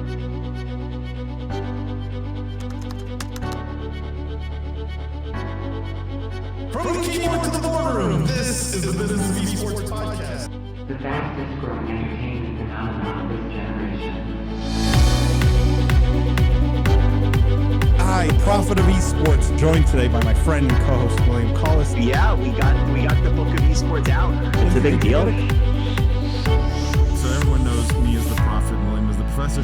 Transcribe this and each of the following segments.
From the keyboard to the boardroom, this is the Business of Esports podcast. The fastest growing entertainment phenomenon of this generation. I, Prophet of Esports, joined today by my friend and co-host William Collis. Yeah, we got the book of Esports out. It's a big deal. So everyone knows me as the Prophet and William as the Professor.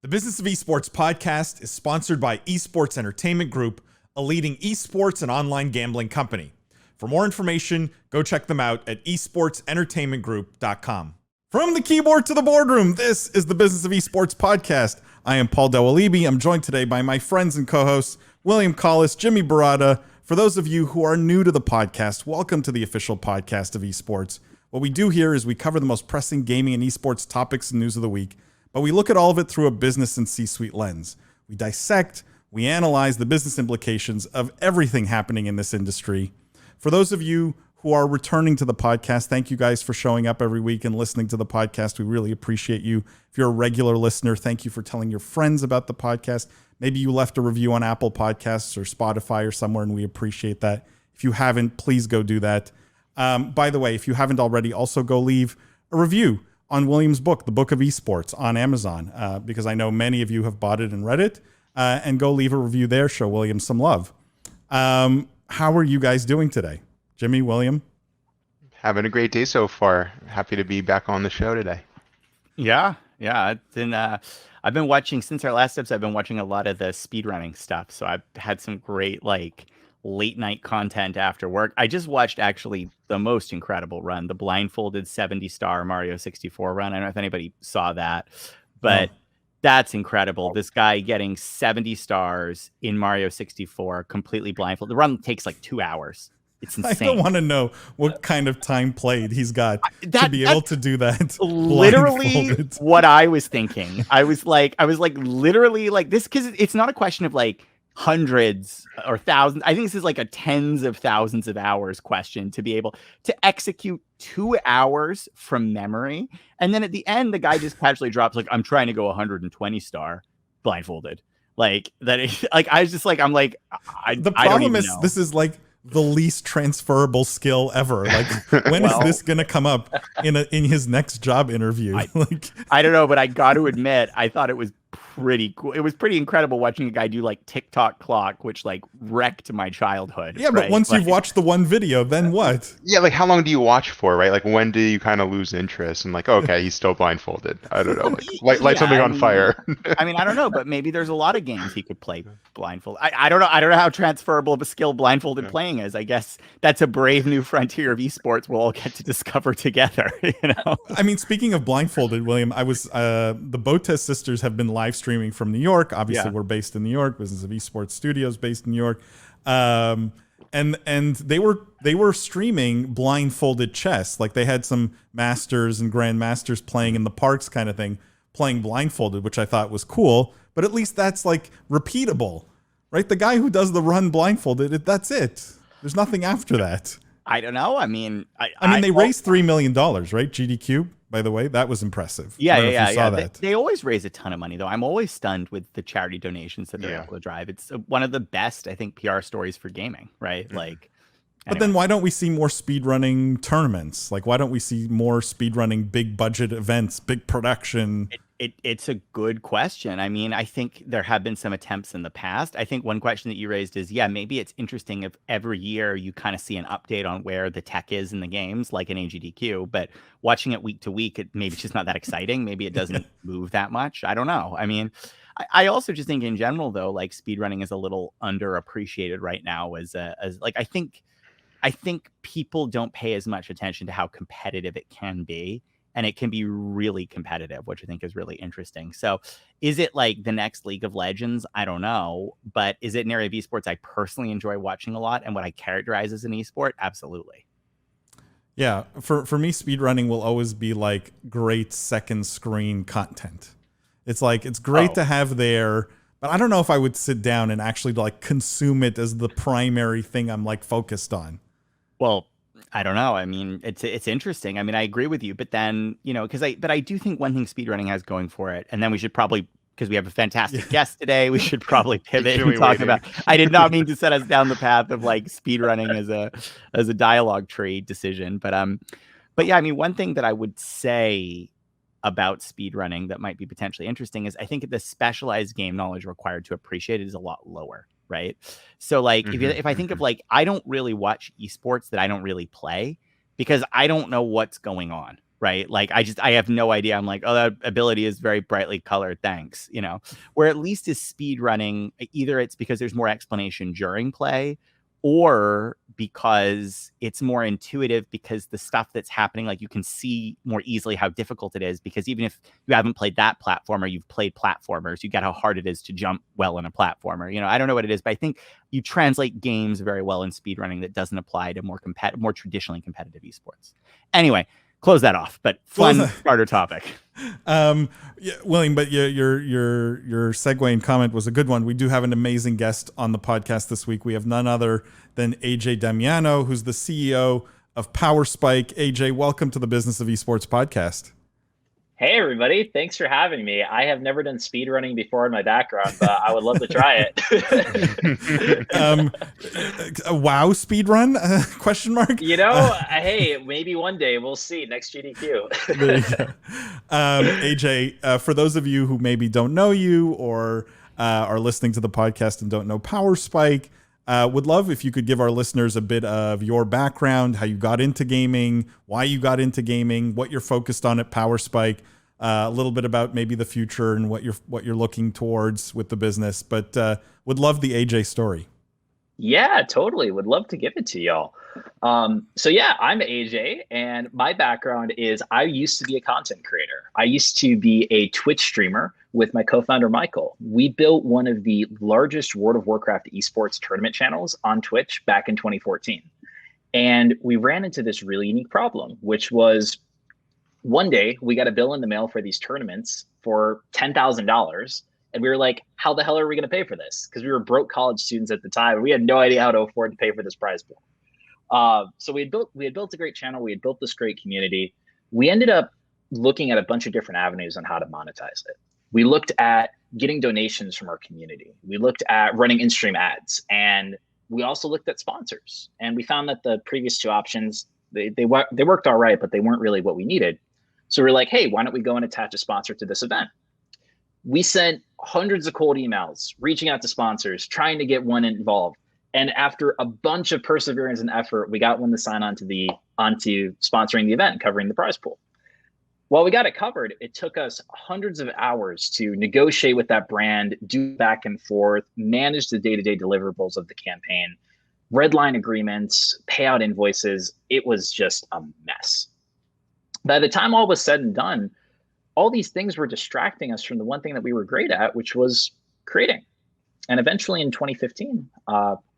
The Business of Esports podcast is sponsored by Esports Entertainment Group, a leading esports and online gambling company. For more information, go check them out at esportsentertainmentgroup.com. From the keyboard to the boardroom, this is the Business of Esports podcast. I am Paul Dewalibi. I'm joined today by my friends and co-hosts, William Collis, Jimmy Barada. For those of you who are new to the podcast, welcome to the official podcast of esports. What we do here is we cover the most pressing gaming and esports topics and news of the week, but we look at all of it through a business and C-suite lens. We dissect, we analyze the business implications of everything happening in this industry. For those of you who are returning to the podcast, thank you guys for showing up every week and listening to the podcast. We really appreciate you. If you're a regular listener, thank you for telling your friends about the podcast. Maybe you left a review on Apple Podcasts or Spotify or somewhere, and we appreciate that. If you haven't, please go do that. By the way, if you haven't already, also go leave a review on William's book, The Book of Esports, on Amazon, because I know many of you have bought it and read it, and go leave a review there. Show William some love. How are you guys doing today? Jimmy, William? Having a great day so far. Happy to be back on the show today. Yeah. I've been watching since our last episode. I've been watching a lot of the speedrunning stuff. So I've had some great late night content after work. I just watched actually the most incredible run, the blindfolded 70-star Mario 64 run. I don't know if anybody saw that, but that's incredible. This guy getting 70 stars in Mario 64 completely blindfolded. The run takes like 2 hours. It's insane. I don't want to know what kind of time played he's got to be able to do that. Literally what I was thinking. I was literally like this, because it's not a question of like hundreds or thousands. I think this is like a tens of thousands of hours question to be able to execute 2 hours from memory. And then at the end, the guy just casually drops like, I'm trying to go 120 star blindfolded. Like that. Like, I was just like, I'm like, the problem is this is like the least transferable skill ever. Like, when is this going to come up in his next job interview? I don't know, but I got to admit, I thought it was pretty cool. It was pretty incredible watching a guy do like TikTok clock, which like wrecked my childhood. Yeah, but once you've watched the one video, then what? Yeah, like how long do you watch for, right? Like when do you kind of lose interest and like, okay, he's still blindfolded. I don't know, light something on fire. I mean, I don't know, but maybe there's a lot of games he could play blindfolded. I don't know. I don't know how transferable of a skill blindfolded playing is. I guess that's a brave new frontier of esports we'll all get to discover together. You know. I mean, speaking of blindfolded, William, I was the Botes sisters have been live streaming from New York. Obviously, we're based in New York. Business of Esports Studios based in New York, and they were streaming blindfolded chess. Like they had some masters and grandmasters playing in the parks, kind of thing, playing blindfolded, which I thought was cool. But at least that's like repeatable, right? The guy who does the run blindfolded, that's it. There's nothing after that. I don't know. I mean, they raised $3 million, right? GDQ. By the way, that was impressive. Yeah. They always raise a ton of money, though. I'm always stunned with the charity donations that they're able to drive. It's one of the best, I think, PR stories for gaming, right? Like, but then why don't we see more speedrunning tournaments? Like, why don't we see more speedrunning big budget events, big production? It's a good question. I mean, I think there have been some attempts in the past. I think one question that you raised is, maybe it's interesting if every year you kind of see an update on where the tech is in the games, like an AGDQ, but watching it week to week, maybe it's just not that exciting. Maybe it doesn't move that much. I don't know. I mean, I also just think in general, though, like speedrunning is a little underappreciated right now as like, I think people don't pay as much attention to how competitive it can be. And it can be really competitive, which I think is really interesting. So is it like the next League of Legends? I don't know. But is it an area of esports I personally enjoy watching a lot? And what I characterize as an esport? Absolutely. Yeah. For me, speedrunning will always be like great second screen content. It's like, it's great Oh. to have there, but I don't know if I would sit down and actually like consume it as the primary thing I'm like focused on. Well, I don't know. I mean, it's interesting. I mean, I agree with you, but then, you know, but I do think one thing speedrunning has going for it, and then we should probably, because we have a fantastic guest today, we should probably pivot and Patiently talk waiting. about. I did not mean to set us down the path of like speedrunning as a dialogue tree decision, but yeah, I mean, one thing that I would say about speedrunning that might be potentially interesting is I think the specialized game knowledge required to appreciate it is a lot lower, right? So like if I think of like, I don't really watch esports that I don't really play because I don't know what's going on, right? Like I have no idea. I'm like, oh, that ability is very brightly colored, thanks, you know. Where at least is speedrunning, either it's because there's more explanation during play, or because it's more intuitive because the stuff that's happening, like you can see more easily how difficult it is, because even if you haven't played that platformer, you've played platformers, you get how hard it is to jump well in a platformer. You know, I don't know what it is, but I think you translate games very well in speedrunning that doesn't apply to more traditionally competitive esports. Anyway, close that off, but fun starter topic. Yeah, William, but your segue and comment was a good one. We do have an amazing guest on the podcast this week. We have none other than AJ Damiano, who's the CEO of Powerspike. AJ, welcome to the Business of Esports podcast. Hey, everybody. Thanks for having me. I have never done speedrunning before in my background, but I would love to try it. A WoW speedrun? Question mark? You know, hey, maybe one day we'll see next GDQ. There you go. AJ, for those of you who maybe don't know you or are listening to the podcast and don't know Powerspike, would love if you could give our listeners a bit of your background, how you got into gaming, why you got into gaming, what you're focused on at Powerspike, a little bit about maybe the future and what you're looking towards with the business. But would love the AJ story. Yeah, totally. Would love to give it to y'all. So yeah, I'm AJ, and my background is I used to be a content creator. I used to be a Twitch streamer with my co-founder, Michael. We built one of the largest World of Warcraft esports tournament channels on Twitch back in 2014. And we ran into this really unique problem, which was one day we got a bill in the mail for these tournaments for $10,000. And we were like, how the hell are we going to pay for this? Because we were broke college students at the time. And we had no idea how to afford to pay for this prize pool. So we had built a great channel. We had built this great community. We ended up looking at a bunch of different avenues on how to monetize it. We looked at getting donations from our community. We looked at running in-stream ads. And we also looked at sponsors. And we found that the previous two options, they worked all right, but they weren't really what we needed. So we're like, hey, why don't we go and attach a sponsor to this event? We sent hundreds of cold emails, reaching out to sponsors, trying to get one involved. And after a bunch of perseverance and effort, we got one to sign onto sponsoring the event, covering the prize pool. While we got it covered, it took us hundreds of hours to negotiate with that brand, do back and forth, manage the day-to-day deliverables of the campaign, redline agreements, pay out invoices. It was just a mess. By the time all was said and done, all these things were distracting us from the one thing that we were great at, which was creating. And eventually in 2015,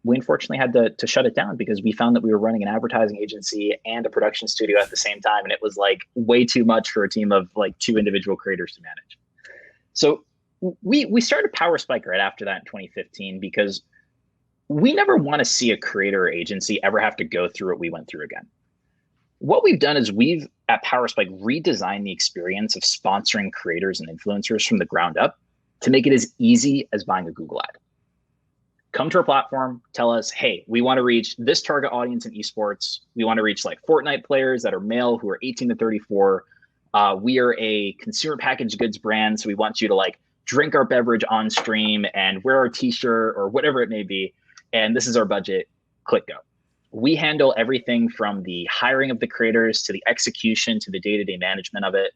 we unfortunately had to shut it down because we found that we were running an advertising agency and a production studio at the same time. And it was like way too much for a team of like 2 individual creators to manage. So we started Powerspike right after that in 2015 because we never want to see a creator or agency ever have to go through what we went through again. What we've done is we've, at Powerspike, redesigned the experience of sponsoring creators and influencers from the ground up to make it as easy as buying a Google ad. Come to our platform, tell us, hey, we want to reach this target audience in esports. We want to reach like Fortnite players that are male who are 18 to 34. We are a consumer packaged goods brand, so we want you to like drink our beverage on stream and wear our t-shirt or whatever it may be. And this is our budget, click go. We handle everything from the hiring of the creators to the execution to the day-to-day management of it.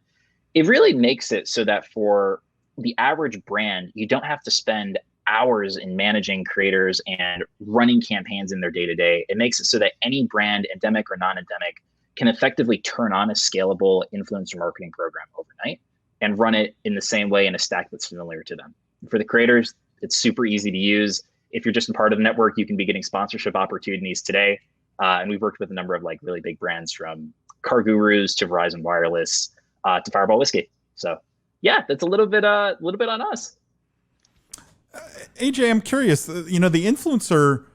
It really makes it so that for the average brand, you don't have to spend hours in managing creators and running campaigns in their day-to-day. It makes it so that any brand, endemic or non-endemic, can effectively turn on a scalable influencer marketing program overnight and run it in the same way in a stack that's familiar to them. For the creators, it's super easy to use. If you're just a part of the network, you can be getting sponsorship opportunities today. And we've worked with a number of like really big brands from Car Gurus to Verizon Wireless to Fireball Whiskey. So yeah, that's a little bit on us. AJ, I'm curious. You know, the influencer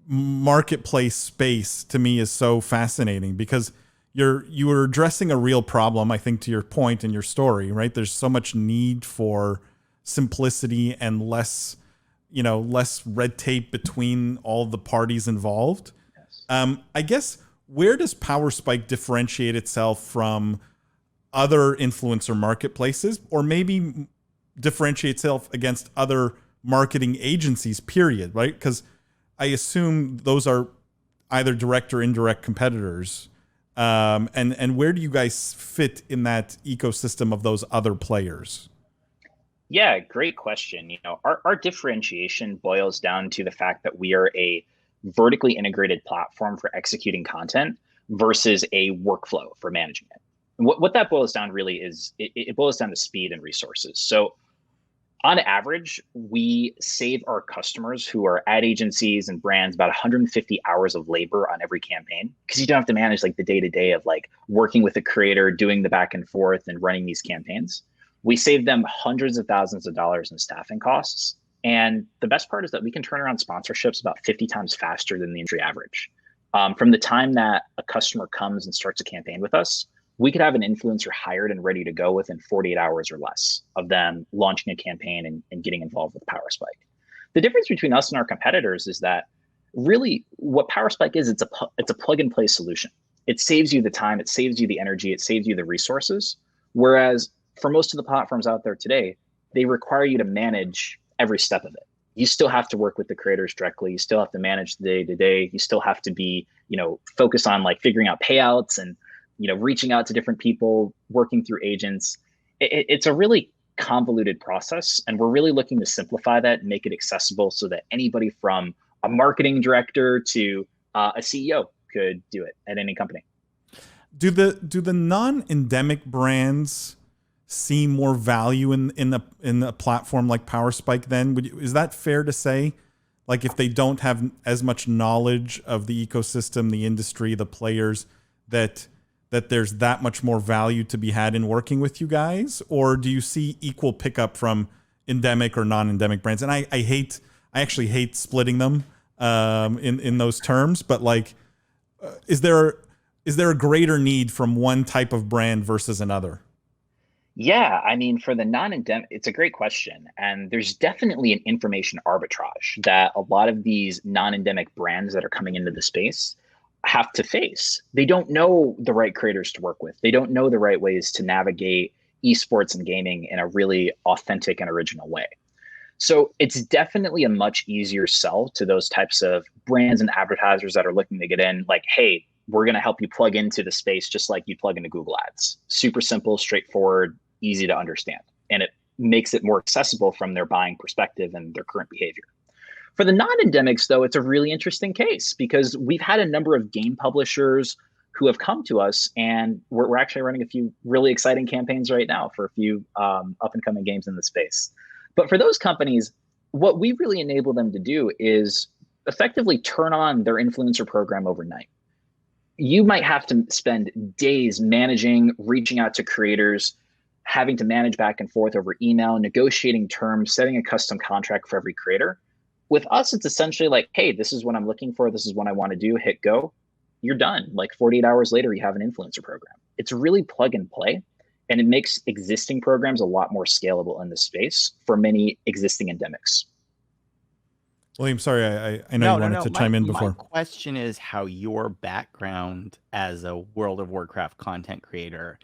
marketplace space to me is so fascinating because you were addressing a real problem, I think, to your point in your story, right? There's so much need for simplicity and less red tape between all the parties involved. Yes. I guess, where does Powerspike differentiate itself from other influencer marketplaces, or maybe differentiate itself against other marketing agencies, period, right? Because I assume those are either direct or indirect competitors. And where do you guys fit in that ecosystem of those other players? Yeah, great question. You know, our differentiation boils down to the fact that we are a vertically integrated platform for executing content versus a workflow for managing it. And what that boils down really is it boils down to speed and resources. So on average, we save our customers who are ad agencies and brands about 150 hours of labor on every campaign, because you don't have to manage like the day to day of like working with a creator, doing the back and forth and running these campaigns. We save them hundreds of thousands of dollars in staffing costs. And the best part is that we can turn around sponsorships about 50 times faster than the industry average. From the time that a customer comes and starts a campaign with us, we could have an influencer hired and ready to go within 48 hours or less of them launching a campaign and getting involved with Powerspike. The difference between us and our competitors is that really what Powerspike is, it's a plug and play solution. It saves you the time, it saves you the energy, it saves you the resources. Whereas for most of the platforms out there today, they require you to manage every step of it. You still have to work with the creators directly. You still have to manage the day to day. You still have to be, focus on like figuring out payouts and, reaching out to different people, working through agents. It's a really convoluted process. And we're really looking to simplify that and make it accessible so that anybody from a marketing director to a CEO could do it at any company. Do the non-endemic brands see more value in a platform like Powerspike then? Is that fair to say? Like, if they don't have as much knowledge of the ecosystem, the industry, the players, that there's that much more value to be had in working with you guys? Or do you see equal pickup from endemic or non-endemic brands? And I actually hate splitting them in those terms, but like, is there a greater need from one type of brand versus another? Yeah, I mean, for the non-endemic, it's a great question. And there's definitely an information arbitrage that a lot of these non-endemic brands that are coming into the space have to face. They don't know the right creators to work with. They don't know the right ways to navigate esports and gaming in a really authentic and original way. So it's definitely a much easier sell to those types of brands and advertisers that are looking to get in, like, hey, we're going to help you plug into the space just like you plug into Google Ads. Super simple, straightforward, easy to understand. And it makes it more accessible from their buying perspective and their current behavior. For the non-endemics, though, it's a really interesting case because we've had a number of game publishers who have come to us, and we're actually running a few really exciting campaigns right now for a few up-and-coming games in the space. But for those companies, what we really enable them to do is effectively turn on their influencer program overnight. You might have to spend days managing, reaching out to creators, having to manage back and forth over email, negotiating terms, setting a custom contract for every creator. With us, it's essentially like, hey, this is what I'm looking for. This is what I want to do. Hit go. You're done. Like 48 hours later, you have an influencer program. It's really plug and play. And it makes existing programs a lot more scalable in the space for many existing endemics. William, sorry, I know you wanted to chime in before. My question is how your background as a World of Warcraft content creator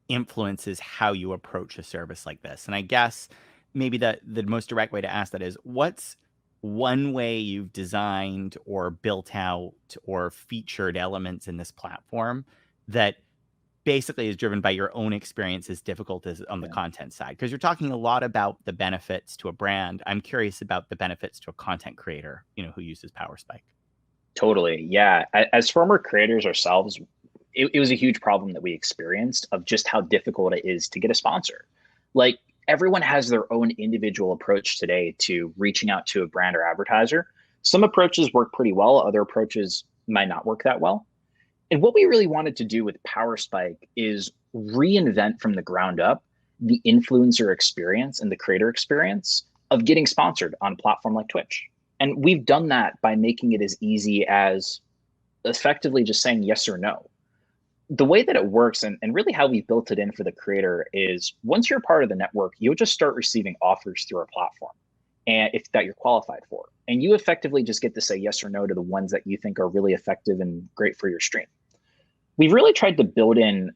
influences how you approach a service like this. And I guess maybe the most direct way to ask that is, what's one way you've designed or built out or featured elements in this platform that basically is driven by your own experience as difficult as on the content side? Because you're talking a lot about the benefits to a brand. I'm curious about the benefits to a content creator, who uses Powerspike. Totally. Yeah. As former creators ourselves, it was a huge problem that we experienced of just how difficult it is to get a sponsor. Like, everyone has their own individual approach today to reaching out to a brand or advertiser. Some approaches work pretty well. Other approaches might not work that well. And what we really wanted to do with Powerspike is reinvent from the ground up the influencer experience and the creator experience of getting sponsored on a platform like Twitch. And we've done that by making it as easy as effectively just saying yes or no. The way that it works and really how we built it in for the creator is once you're part of the network, you'll just start receiving offers through our platform and if that you're qualified for. And you effectively just get to say yes or no to the ones that you think are really effective and great for your stream. We've really tried to build in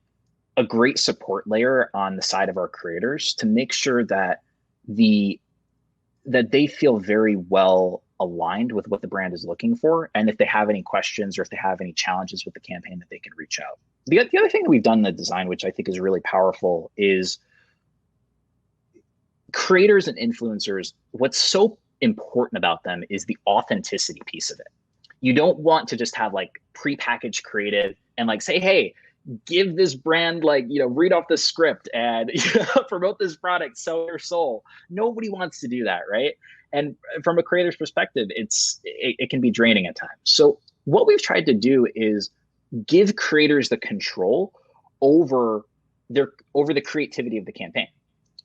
a great support layer on the side of our creators to make sure that they feel very well aligned with what the brand is looking for. And if they have any questions or if they have any challenges with the campaign, that they can reach out. The other thing that we've done in the design, which I think is really powerful, is creators and influencers, what's so important about them is the authenticity piece of it. You don't want to just have like prepackaged creative and like say, hey, give this brand like, read off the script and promote this product, sell your soul. Nobody wants to do that, right? And from a creator's perspective, it can be draining at times. So what we've tried to do is give creators the control over the creativity of the campaign.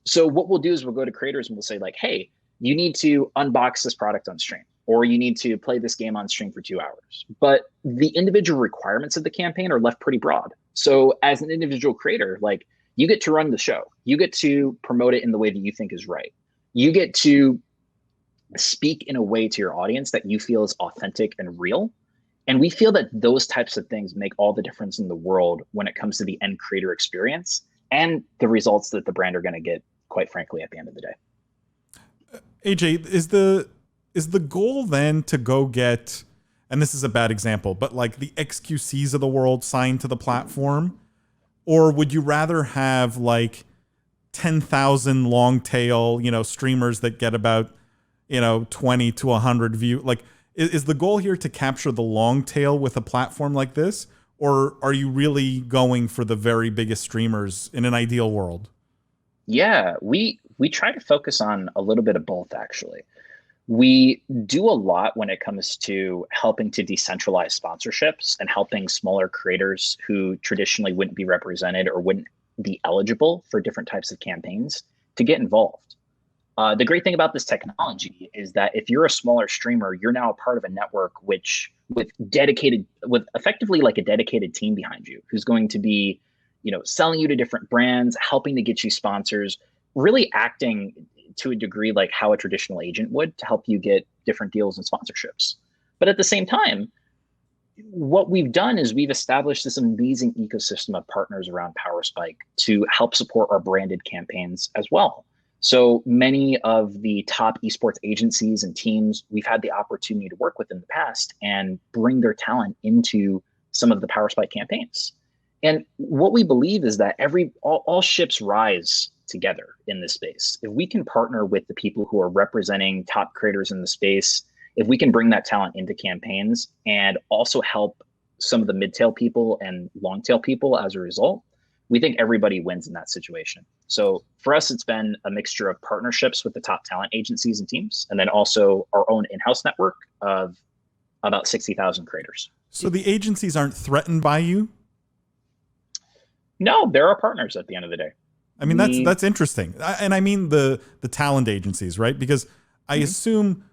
So what we'll do is we'll go to creators and we'll say like, hey, you need to unbox this product on stream, or you need to play this game on stream for 2 hours. But the individual requirements of the campaign are left pretty broad. So as an individual creator, like you get to run the show, you get to promote it in the way that you think is right. You get to speak in a way to your audience that you feel is authentic and real. And we feel that those types of things make all the difference in the world when it comes to the end creator experience and the results that the brand are going to get, quite frankly, at the end of the day. AJ, is the goal then to go get, and this is a bad example, but like the XQCs of the world signed to the platform? Or would you rather have like 10,000 long tail, streamers that get about, 20 to 100 view? Like, is the goal here to capture the long tail with a platform like this? Or are you really going for the very biggest streamers in an ideal world? Yeah, we try to focus on a little bit of both, actually. We do a lot when it comes to helping to decentralize sponsorships and helping smaller creators who traditionally wouldn't be represented or wouldn't be eligible for different types of campaigns to get involved. The great thing about this technology is that if you're a smaller streamer, you're now a part of a network with effectively like a dedicated team behind you who's going to be, selling you to different brands, helping to get you sponsors, really acting to a degree like how a traditional agent would to help you get different deals and sponsorships. But at the same time, what we've done is we've established this amazing ecosystem of partners around Powerspike to help support our branded campaigns as well. So many of the top esports agencies and teams we've had the opportunity to work with in the past and bring their talent into some of the Powerspike campaigns. And what we believe is that all ships rise together in this space. If we can partner with the people who are representing top creators in the space, if we can bring that talent into campaigns and also help some of the mid-tail people and long-tail people as a result, we think everybody wins in that situation. So for us, it's been a mixture of partnerships with the top talent agencies and teams, and then also our own in-house network of about 60,000 creators. So the agencies aren't threatened by you? No, they're our partners at the end of the day. I mean, that's interesting. And I mean the talent agencies, right? Because I assume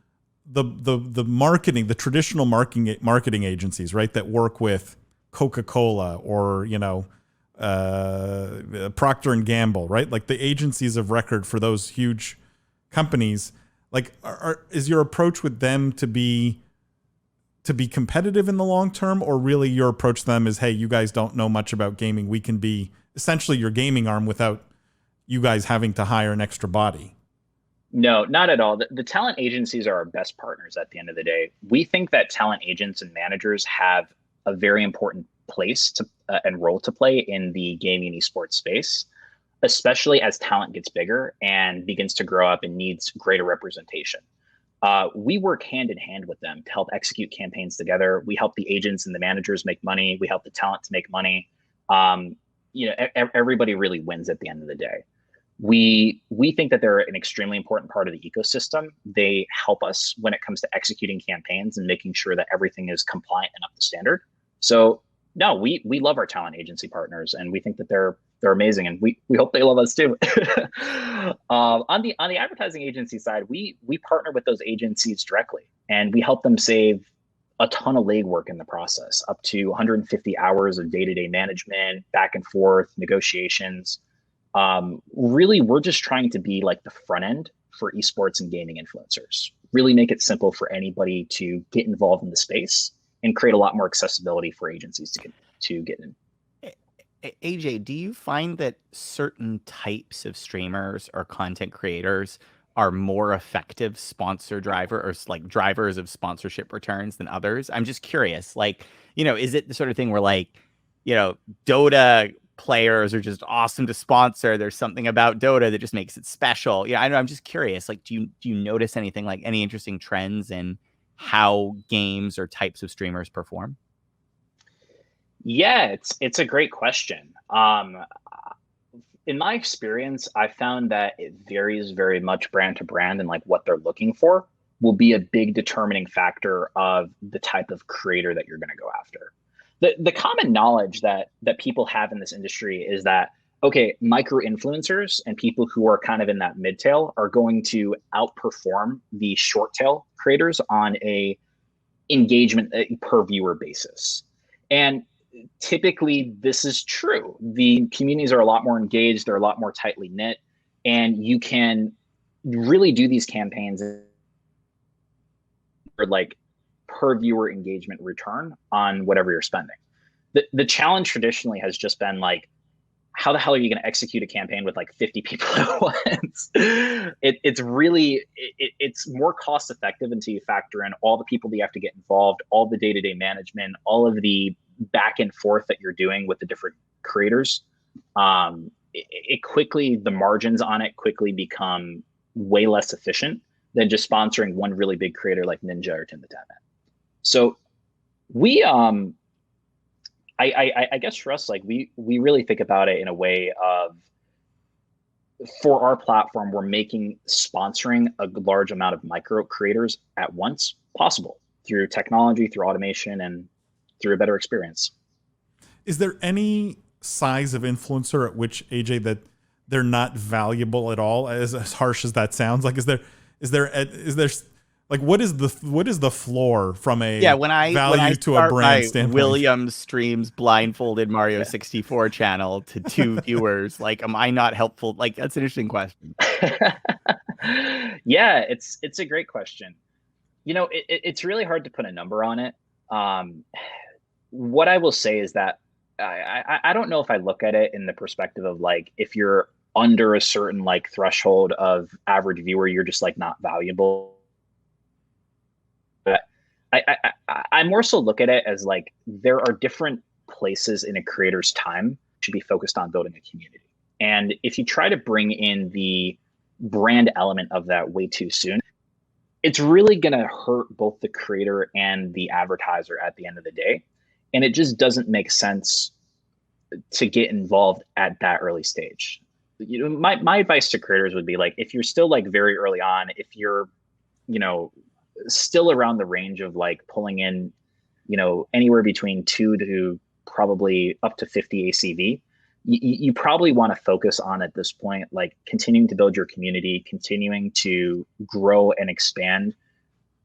the marketing, the traditional marketing agencies, right, that work with Coca-Cola or, Procter and Gamble, right? Like the agencies of record for those huge companies, like is your approach with them to be competitive in the long term, or really your approach to them is, hey, you guys don't know much about gaming. We can be essentially your gaming arm without you guys having to hire an extra body? No, not at all. The talent agencies are our best partners at the end of the day. We think that talent agents and managers have a very important place to and role to play in the gaming and esports space, especially as talent gets bigger and begins to grow up and needs greater representation. We work hand in hand with them to help execute campaigns together. We help the agents and the managers make money. We help the talent to make money. Everybody really wins at the end of the day. We think that they're an extremely important part of the ecosystem. They help us when it comes to executing campaigns and making sure that everything is compliant and up to standard. So no, we love our talent agency partners, and we think that they're they're amazing, and we hope they love us too. On the advertising agency side, we partner with those agencies directly, and we help them save a ton of legwork in the process, up to 150 hours of day-to-day management, back and forth negotiations. Really, we're just trying to be like the front end for esports and gaming influencers. Really make it simple for anybody to get involved in the space and create a lot more accessibility for agencies to get in. AJ, do you find that certain types of streamers or content creators are more effective sponsor driver or like drivers of sponsorship returns than others? I'm just curious, like, is it the sort of thing where like, Dota players are just awesome to sponsor? There's something about Dota that just makes it special. Yeah, I know. I'm just curious, like, do you notice anything, like any interesting trends in how games or types of streamers perform? Yeah, it's a great question. In my experience, I found that it varies very much brand to brand, and like what they're looking for will be a big determining factor of the type of creator that you're going to go after. The common knowledge that people have in this industry is that, okay, micro influencers and people who are kind of in that mid tail are going to outperform the short tail creators on a engagement per viewer basis. And typically this is true. The communities are a lot more engaged, they're a lot more tightly knit, and you can really do these campaigns for like per viewer engagement return on whatever you're spending. The challenge traditionally has just been like, how the hell are you going to execute a campaign with like 50 people at once? It's more cost effective until you factor in all the people that you have to get involved, all the day-to-day management, all of the back and forth that you're doing with the different creators. It quickly, the margins on it quickly become way less efficient than just sponsoring one really big creator like Ninja or Tim the Tatman. So we, I guess for us, like we really think about it in a way of, for our platform, we're making sponsoring a large amount of micro creators at once possible through technology, through automation, and through a better experience. Is there any size of influencer at which, AJ, that they're not valuable at all? As harsh as that sounds, like is there like what is the floor from a when I value to a brand standpoint? Williams streams blindfolded Mario 64 channel to 2 viewers. Like, am I not helpful? Like, that's an interesting question. Yeah, it's a great question. It's really hard to put a number on it. What I will say is that I don't know if I look at it in the perspective of like, if you're under a certain like threshold of average viewer, you're just like not valuable. I more so look at it as like, there are different places in a creator's time should be focused on building a community. And if you try to bring in the brand element of that way too soon, it's really going to hurt both the creator and the advertiser at the end of the day. And it just doesn't make sense to get involved at that early stage. My advice to creators would be like, if you're still like very early on, if you're, still around the range of like pulling in, anywhere between 2 to probably up to 50 ACV, you probably want to focus on at this point, like continuing to build your community, continuing to grow and expand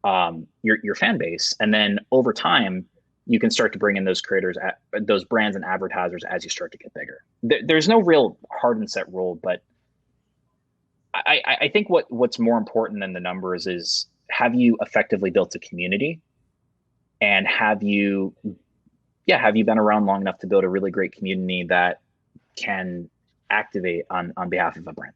your fan base. And then over time, you can start to bring in those creators, those brands and advertisers as you start to get bigger. There's no real hard and set rule, but I think what's more important than the numbers is, have you effectively built a community, and have you been around long enough to build a really great community that can activate on behalf of a brand?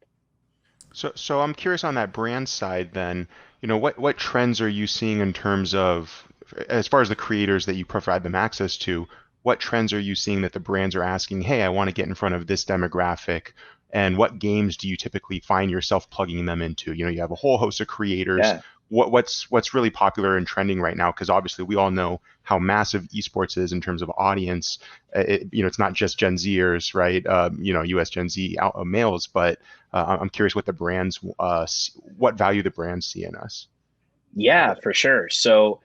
So I'm curious on that brand side then, what trends are you seeing in terms of, as far as the creators that you provide them access to, what trends are you seeing that the brands are asking, hey, I want to get in front of this demographic? And what games do you typically find yourself plugging them into? You have a whole host of creators. Yeah. What's really popular and trending right now? Because obviously we all know how massive esports is in terms of audience. It's not just Gen Zers, right? US Gen Z males, but I'm curious what the brands, what value the brands see in us. Yeah, for sure. So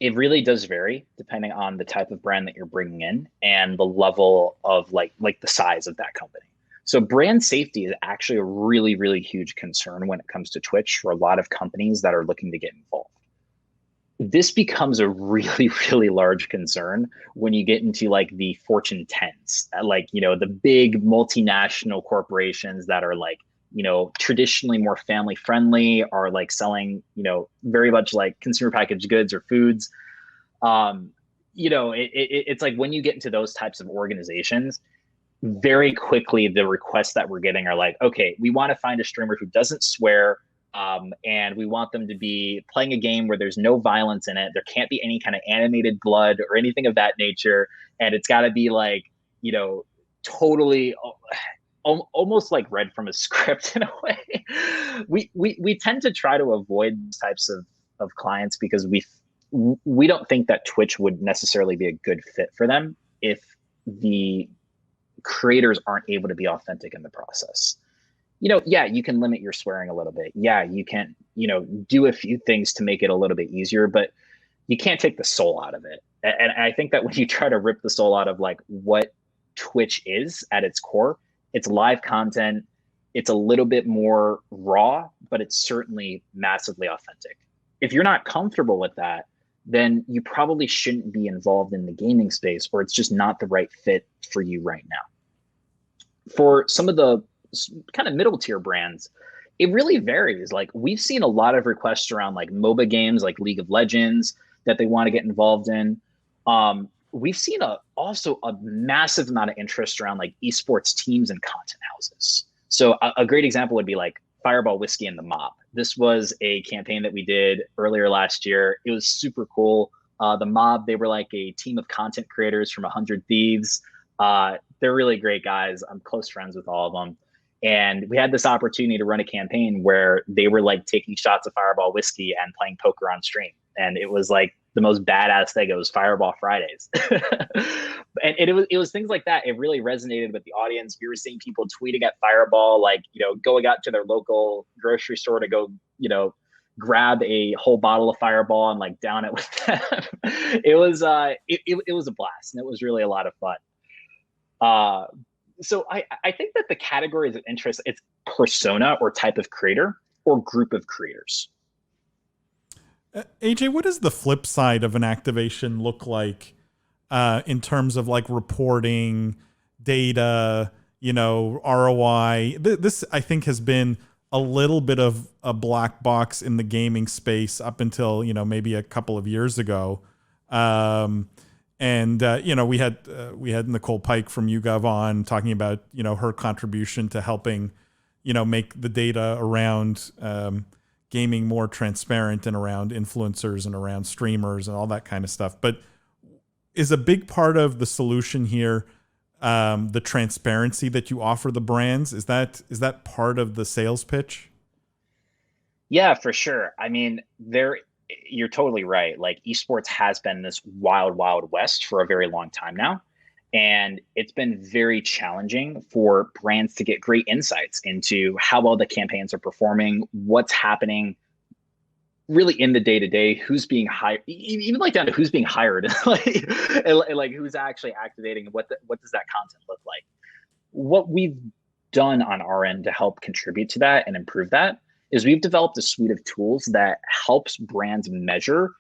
It really does vary depending on the type of brand that you're bringing in and the level of like the size of that company. So brand safety is actually a really, really huge concern when it comes to Twitch for a lot of companies that are looking to get involved. This becomes a really, really large concern when you get into like the Fortune 10s, like, you know, the big multinational corporations that are like, you know, traditionally more family friendly, are like selling, you know, very much like consumer packaged goods or foods. You know, it's like when you get into those types of organizations, very quickly the requests that we're getting are like, okay, we want to find a streamer who doesn't swear, and we want them to be playing a game where there's no violence in it. There can't be any kind of animated blood or anything of that nature, and it's got to be like, you know, totally almost like read from a script in a way. We tend to try to avoid these types of clients because we don't think that Twitch would necessarily be a good fit for them if the creators aren't able to be authentic in the process. You know, yeah, you can limit your swearing a little bit. Yeah, you can, you know, do a few things to make it a little bit easier, but you can't take the soul out of it. And I think that when you try to rip the soul out of like what Twitch is at its core, it's live content. It's a little bit more raw, but it's certainly massively authentic. If you're not comfortable with that, then you probably shouldn't be involved in the gaming space, or it's just not the right fit for you right now. For some of the kind of middle tier brands, it really varies. Like we've seen a lot of requests around like MOBA games, like League of Legends, that they want to get involved in. We've seen also a massive amount of interest around like esports teams and content houses. So a great example would be like Fireball Whiskey and the Mob. This was a campaign that we did earlier last year. It was super cool. The Mob, they were like a team of content creators from 100 Thieves. They're really great guys. I'm close friends with all of them. And we had this opportunity to run a campaign where they were like taking shots of Fireball Whiskey and playing poker on stream. And it was like the most badass thing. It was Fireball Fridays. And it was things like that. It really resonated with the audience. We were seeing people tweeting at Fireball, like, you know, going out to their local grocery store to go, you know, grab a whole bottle of Fireball and like down it with them. It was a blast, and it was really a lot of fun. So I think that the categories of interest, it's persona or type of creator or group of creators. AJ, what does the flip side of an activation look like in terms of like reporting, data, you know, ROI? This, I think, has been a little bit of a black box in the gaming space up until, you know, maybe a couple of years ago. You know, we had Nicole Pike from YouGov on talking about, you know, her contribution to helping, you know, make the data around gaming more transparent and around influencers and around streamers and all that kind of stuff. But is a big part of the solution here the transparency that you offer the brands? Is that part of the sales pitch? Yeah, for sure. I mean, you're totally right. Like esports has been this wild, wild west for a very long time now. And it's been very challenging for brands to get great insights into how well the campaigns are performing, what's happening really in the day-to-day, who's being hired, even like down to who's being hired, like who's actually activating, what does that content look like? What we've done on our end to help contribute to that and improve that is we've developed a suite of tools that helps brands measure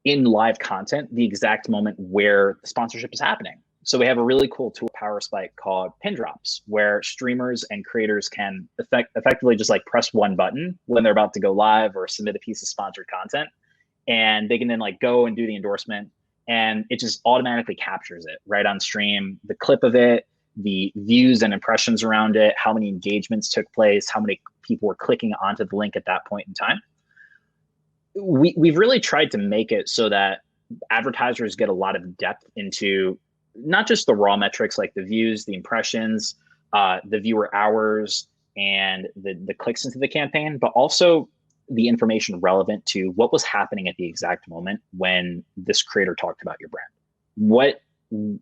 in live content the exact moment where the sponsorship is happening. So we have a really cool tool, Powerspike, called Pin Drops, where streamers and creators can effectively just like press one button when they're about to go live or submit a piece of sponsored content. And they can then like go and do the endorsement, and it just automatically captures it right on stream, the clip of it, the views and impressions around it, how many engagements took place, how many people were clicking onto the link at that point in time. We've really tried to make it so that advertisers get a lot of depth into not just the raw metrics like the views, the impressions, the viewer hours, and the clicks into the campaign, but also the information relevant to what was happening at the exact moment when this creator talked about your brand. What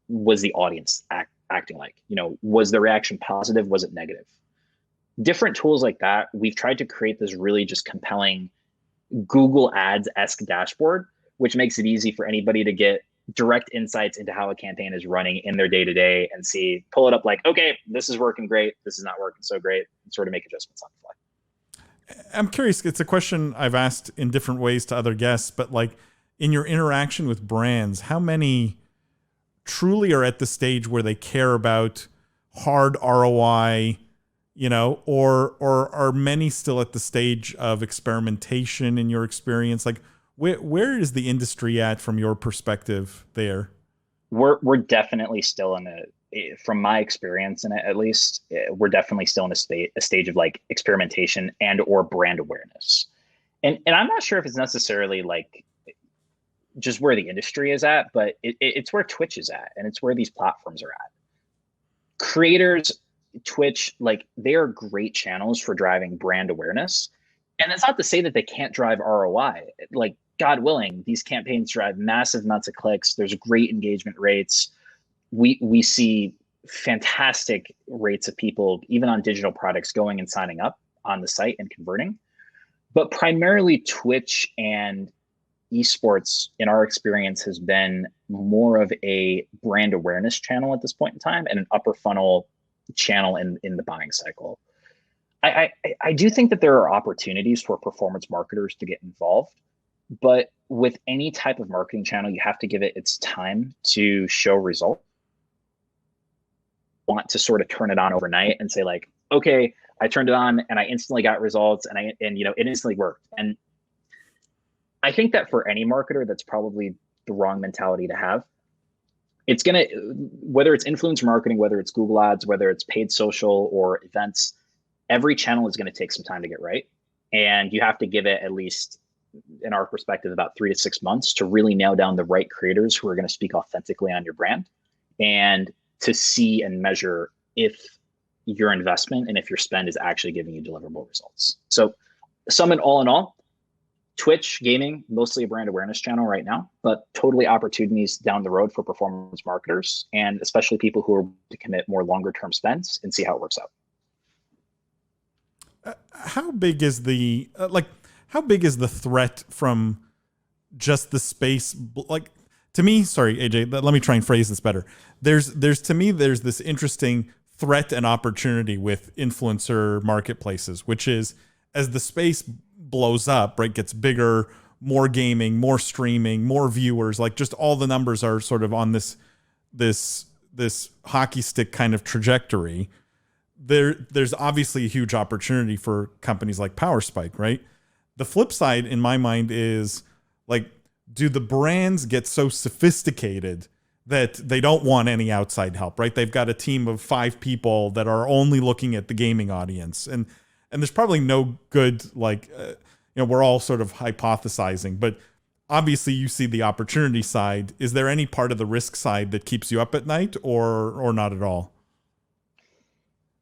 was the audience acting like? You know, was the reaction positive? Was it negative? Different tools like that. We've tried to create this really just compelling Google Ads-esque dashboard which makes it easy for anybody to get direct insights into how a campaign is running in their day-to-day and pull it up like, okay, this is working great, this is not working so great, and sort of make adjustments on the fly. I'm curious. It's a question I've asked in different ways to other guests, but like in your interaction with brands, how many truly are at the stage where they care about hard ROI, or are many still at the stage of experimentation in your experience? Like where is the industry at from your perspective there? We're definitely still from my experience in it, at least, we're definitely still in a stage of like experimentation and or brand awareness. And I'm not sure if it's necessarily like just where the industry is at, but it's where Twitch is at, and it's where these platforms are at. Creators, Twitch, like they are great channels for driving brand awareness. And that's not to say that they can't drive ROI. Like, God willing, these campaigns drive massive amounts of clicks. There's great engagement rates. We see fantastic rates of people, even on digital products, going and signing up on the site and converting. But primarily Twitch and esports, in our experience, has been more of a brand awareness channel at this point in time and an upper funnel channel in the buying cycle. I do think that there are opportunities for performance marketers to get involved, but with any type of marketing channel, you have to give it its time to show results. Want to sort of turn it on overnight and say like, okay, I turned it on and I instantly got results and it instantly worked. And I think that for any marketer, that's probably the wrong mentality to have. It's gonna, whether it's influencer marketing, whether it's Google ads, whether it's paid social or events, every channel is going to take some time to get right. And you have to give it, at least in our perspective, about 3 to 6 months to really nail down the right creators who are going to speak authentically on your brand, and to see and measure if your investment and if your spend is actually giving you deliverable results. So all in all, Twitch gaming, mostly a brand awareness channel right now, but totally opportunities down the road for performance marketers, and especially people who are to commit more longer term spends and see how it works out. How big is the threat from just the space? Like, to me, sorry, AJ, let me try and phrase this better. There's this interesting threat and opportunity with influencer marketplaces, which is, as the space blows up, right, gets bigger, more gaming, more streaming, more viewers, like just all the numbers are sort of on this hockey stick kind of trajectory. There's obviously a huge opportunity for companies like Powerspike, right? The flip side in my mind is like, do the brands get so sophisticated that they don't want any outside help, right? They've got a team of 5 people that are only looking at the gaming audience. And there's probably no good, we're all sort of hypothesizing, but obviously you see the opportunity side. Is there any part of the risk side that keeps you up at night, or not at all?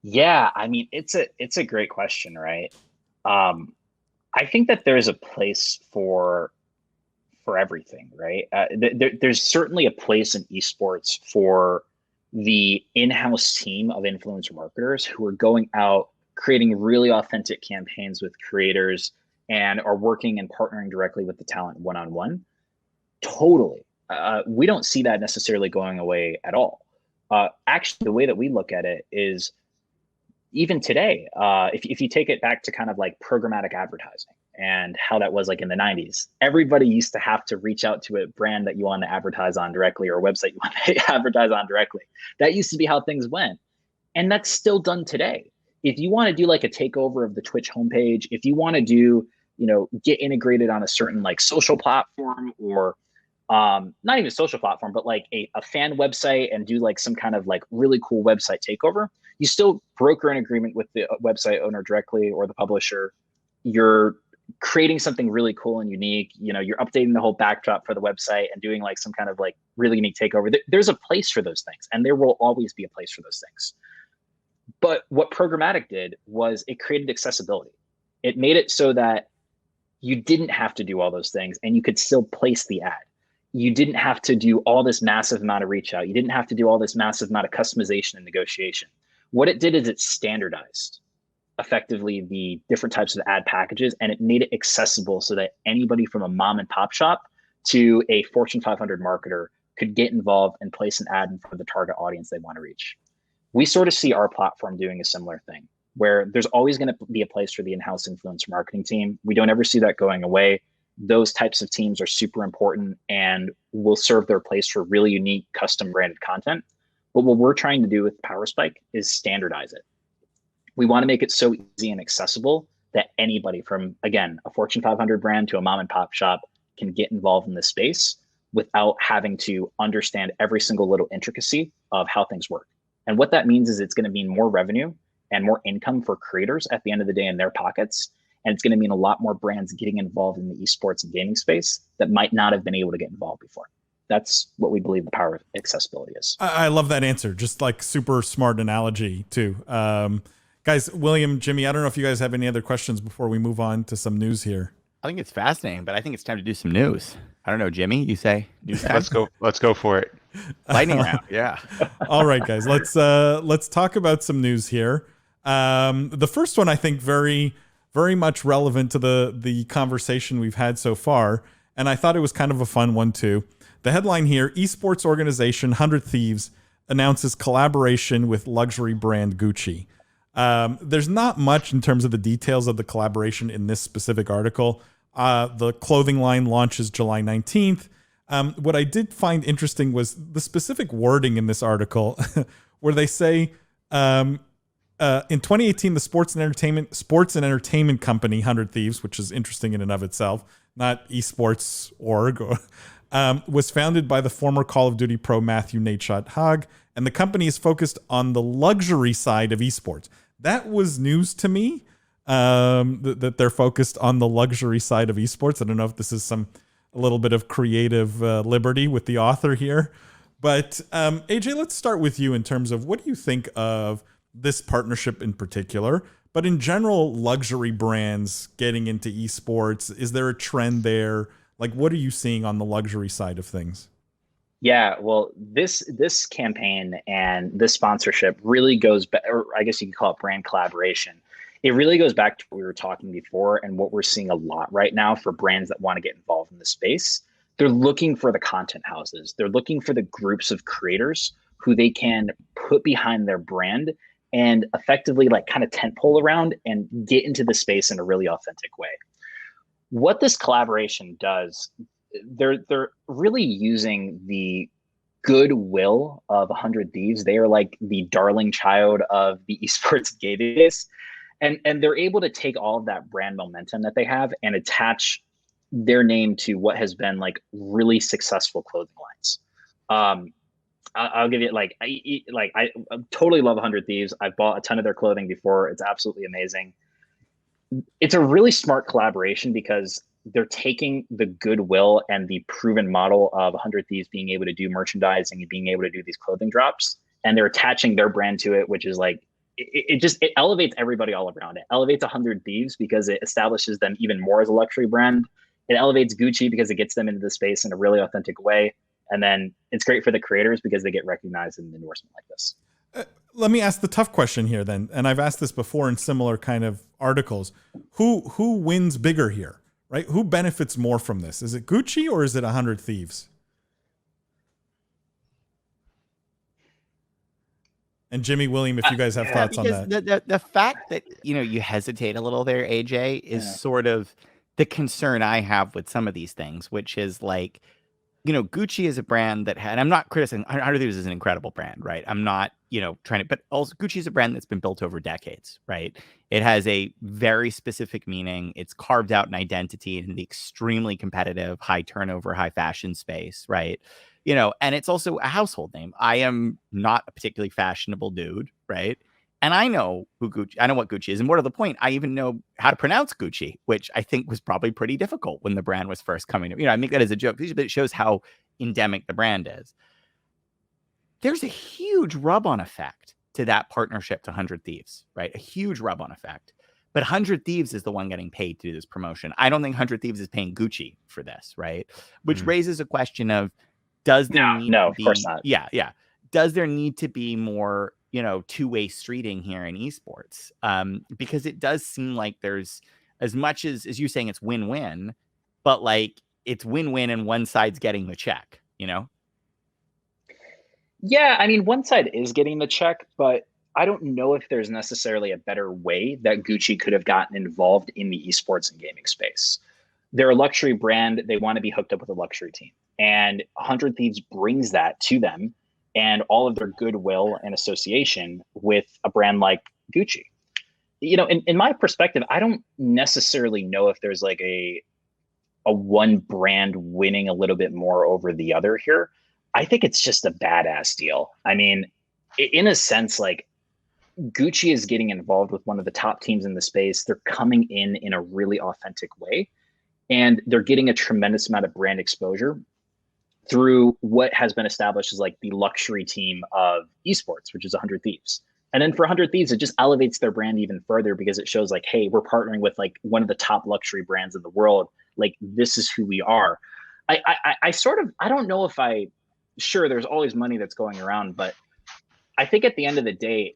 Yeah, I mean, it's a great question, right? I think that there's a place for everything, right? There's certainly a place in esports for the in-house team of influencer marketers who are going out, creating really authentic campaigns with creators, and are working and partnering directly with the talent one-on-one. Totally. We don't see that necessarily going away at all. Actually, the way that we look at it is, even today, if you take it back to kind of like programmatic advertising and how that was like in the 90s, everybody used to have to reach out to a brand that you want to advertise on directly, or a website you want to advertise on directly. That used to be how things went. And that's still done today. If you want to do like a takeover of the Twitch homepage, if you want to do, get integrated on a certain like social platform, or not even social platform, but like a fan website, and do like some kind of like really cool website takeover, you still broker an agreement with the website owner directly or the publisher. You're creating something really cool and unique. You're updating the whole backdrop for the website and doing like some kind of like really unique takeover. There's a place for those things, and there will always be a place for those things. But what programmatic did was it created accessibility. It made it so that you didn't have to do all those things and you could still place the ad. You didn't have to do all this massive amount of reach out. You didn't have to do all this massive amount of customization and negotiation. What it did is it standardized effectively the different types of ad packages, and it made it accessible so that anybody from a mom and pop shop to a Fortune 500 marketer could get involved and place an ad in front of the target audience they want to reach. We sort of see our platform doing a similar thing, where there's always going to be a place for the in-house influencer marketing team. We don't ever see that going away. Those types of teams are super important and will serve their place for really unique custom branded content. But what we're trying to do with Powerspike is standardize it. We want to make it so easy and accessible that anybody from, again, a Fortune 500 brand to a mom and pop shop can get involved in this space without having to understand every single little intricacy of how things work. And what that means is it's going to mean more revenue and more income for creators at the end of the day in their pockets. And it's going to mean a lot more brands getting involved in the esports and gaming space that might not have been able to get involved before. That's what we believe the power of accessibility is. I love that answer. Just like super smart analogy too. Guys, William, Jimmy, I don't know if you guys have any other questions before we move on to some news here. I think it's fascinating, but I think it's time to do some news. I don't know, Jimmy, you say news time? Let's go for it. Lightning round, yeah. All right, guys, let's talk about some news here. The first one, I think, very much relevant to the conversation we've had so far, and I thought it was kind of a fun one too. The headline here: esports organization 100 Thieves announces collaboration with luxury brand Gucci. There's not much in terms of the details of the collaboration in this specific article. The clothing line launches July 19th. What I did find interesting was the specific wording in this article where they say, in 2018, the sports and entertainment company 100 Thieves, which is interesting in and of itself, not esports.org, was founded by the former Call of Duty pro Matthew Nadeshot Haag, and the company is focused on the luxury side of esports. That was news to me, that they're focused on the luxury side of esports. I don't know if this is a little bit of creative liberty with the author here. But AJ, let's start with you in terms of what do you think of this partnership in particular, but in general, luxury brands getting into esports. Is there a trend there? Like, what are you seeing on the luxury side of things? Yeah, well, this campaign and this sponsorship really goes back, or I guess you could call it brand collaboration. It really goes back to what we were talking before and what we're seeing a lot right now for brands that want to get involved in the space. They're looking for the content houses. They're looking for the groups of creators who they can put behind their brand and effectively like kind of tentpole around and get into the space in a really authentic way. What this collaboration does, they're really using the goodwill of 100 Thieves. They are like the darling child of the esports gaming space. And they're able to take all of that brand momentum that they have and attach their name to what has been like really successful clothing lines. I'll give you I totally love 100 Thieves. I've bought a ton of their clothing before. It's absolutely amazing. It's a really smart collaboration because they're taking the goodwill and the proven model of 100 Thieves being able to do merchandising and being able to do these clothing drops, and they're attaching their brand to it, which is like, it elevates everybody all around. It elevates 100 Thieves because it establishes them even more as a luxury brand. It elevates Gucci because it gets them into the space in a really authentic way. And then it's great for the creators because they get recognized in an endorsement like this. Let me ask the tough question here then. And I've asked this before in similar kind of articles. Who wins bigger here, right? Who benefits more from this? Is it Gucci or is it 100 Thieves? And Jimmy, William, if you guys have thoughts on that. The fact that, you hesitate a little there, AJ, is sort of the concern I have with some of these things, which is like, Gucci is a brand that had, I'm not criticizing, 100 Thieves is an incredible brand, right? I'm not, trying to, but also Gucci is a brand that's been built over decades, right? It has a very specific meaning. It's carved out an identity in the extremely competitive, high turnover, high fashion space, right? And it's also a household name. I am not a particularly fashionable dude, right? And I know what Gucci is. And more to the point, I even know how to pronounce Gucci, which I think was probably pretty difficult when the brand was first coming. I make that as a joke, but it shows how endemic the brand is. There's a huge rub-on effect to that partnership to 100 Thieves, right? A huge rub-on effect. But 100 Thieves is the one getting paid to do this promotion. I don't think 100 Thieves is paying Gucci for this, right? Which raises a question of, does there need to be, of course not. Yeah. Does there need to be more, two-way streeting here in esports? Because it does seem like there's, as much as you're saying it's win-win, but like it's win-win and one side's getting the check, you know? Yeah, I mean, one side is getting the check, but I don't know if there's necessarily a better way that Gucci could have gotten involved in the esports and gaming space. They're a luxury brand. They want to be hooked up with a luxury team. And 100 Thieves brings that to them and all of their goodwill and association with a brand like Gucci. You know, in my perspective, I don't necessarily know if there's like a one brand winning a little bit more over the other here. I think it's just a badass deal. I mean, in a sense, like Gucci is getting involved with one of the top teams in the space. They're coming in a really authentic way, and they're getting a tremendous amount of brand exposure through what has been established as like the luxury team of esports, which is 100 Thieves. And then for 100 Thieves, it just elevates their brand even further because it shows like, hey, we're partnering with like one of the top luxury brands in the world. Like, this is who we are. I sort of, I don't know if sure, there's always money that's going around, but I think at the end of the day,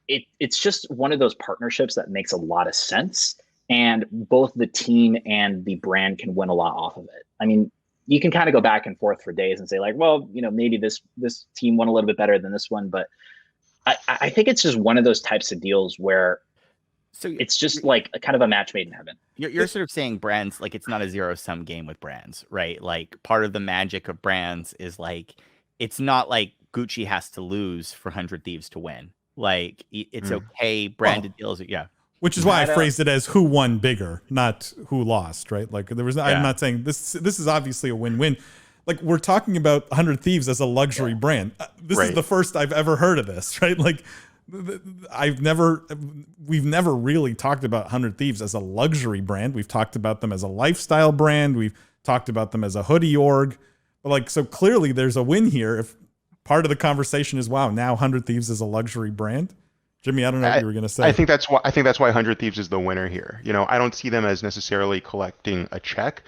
it's just one of those partnerships that makes a lot of sense, and both the team and the brand can win a lot off of it. I mean, you can kind of go back and forth for days and say like, well, you know, maybe this team won a little bit better than this one, but I think it's just one of those types of deals where it's just like a kind of a match made in heaven. You're sort of saying brands, like it's not a zero-sum game with brands, right? Like part of the magic of brands is like, it's not like Gucci has to lose for 100 Thieves to win. Like it's okay, branded deals. Yeah. Which is why I phrased it as who won bigger, not who lost, right? Like there was, I'm not saying this is obviously a win-win. Like we're talking about 100 Thieves as a luxury brand. This is the first I've ever heard of this, right? Like we've never really talked about 100 Thieves as a luxury brand. We've talked about them as a lifestyle brand. We've talked about them as a hoodie org. But like, so clearly there's a win here. If part of the conversation is, wow, now 100 Thieves is a luxury brand. Jimmy, I don't know what you were going to say. I think that's why 100 Thieves is the winner here. You know, I don't see them as necessarily collecting a check.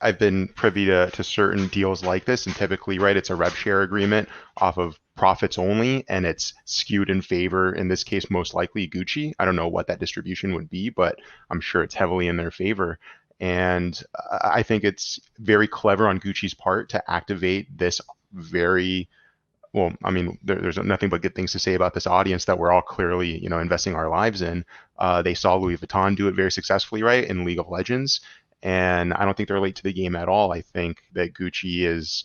I've been privy to certain deals like this, and typically, right, it's a rev share agreement off of profits only, and it's skewed in favor, in this case, most likely Gucci. I don't know what that distribution would be, but I'm sure it's heavily in their favor. And I think it's very clever on Gucci's part to activate this very, well, I mean, there's nothing but good things to say about this audience that we're all clearly, you know, investing our lives in. They saw Louis Vuitton do it very successfully, right, in League of Legends. And I don't think they're late to the game at all. I think that Gucci is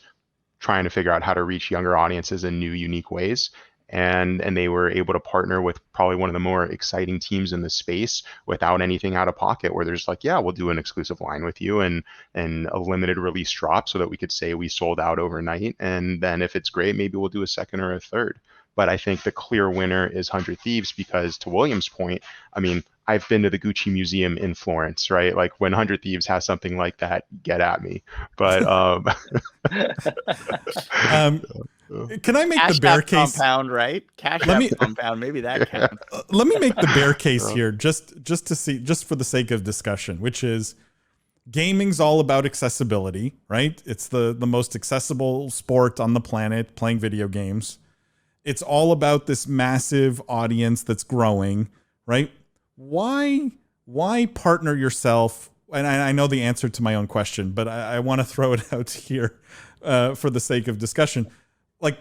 trying to figure out how to reach younger audiences in new, unique ways. And they were able to partner with probably one of the more exciting teams in the space without anything out of pocket, where there's like, yeah, we'll do an exclusive line with you and a limited release drop so that we could say we sold out overnight. And then if it's great, maybe we'll do a second or a third. But I think the clear winner is 100 Thieves because, to William's point, I mean, I've been to the Gucci Museum in Florence, right? Like when 100 Thieves has something like that, get at me. But can I make Cash the bear App case? Compound, right? Cash App Compound, maybe that counts. Let me make the bear case here, just to see, just for the sake of discussion, which is gaming's all about accessibility, right? It's the most accessible sport on the planet, playing video games. It's all about this massive audience that's growing, right? Why partner yourself? And I know the answer to my own question, but I want to throw it out here for the sake of discussion. Like,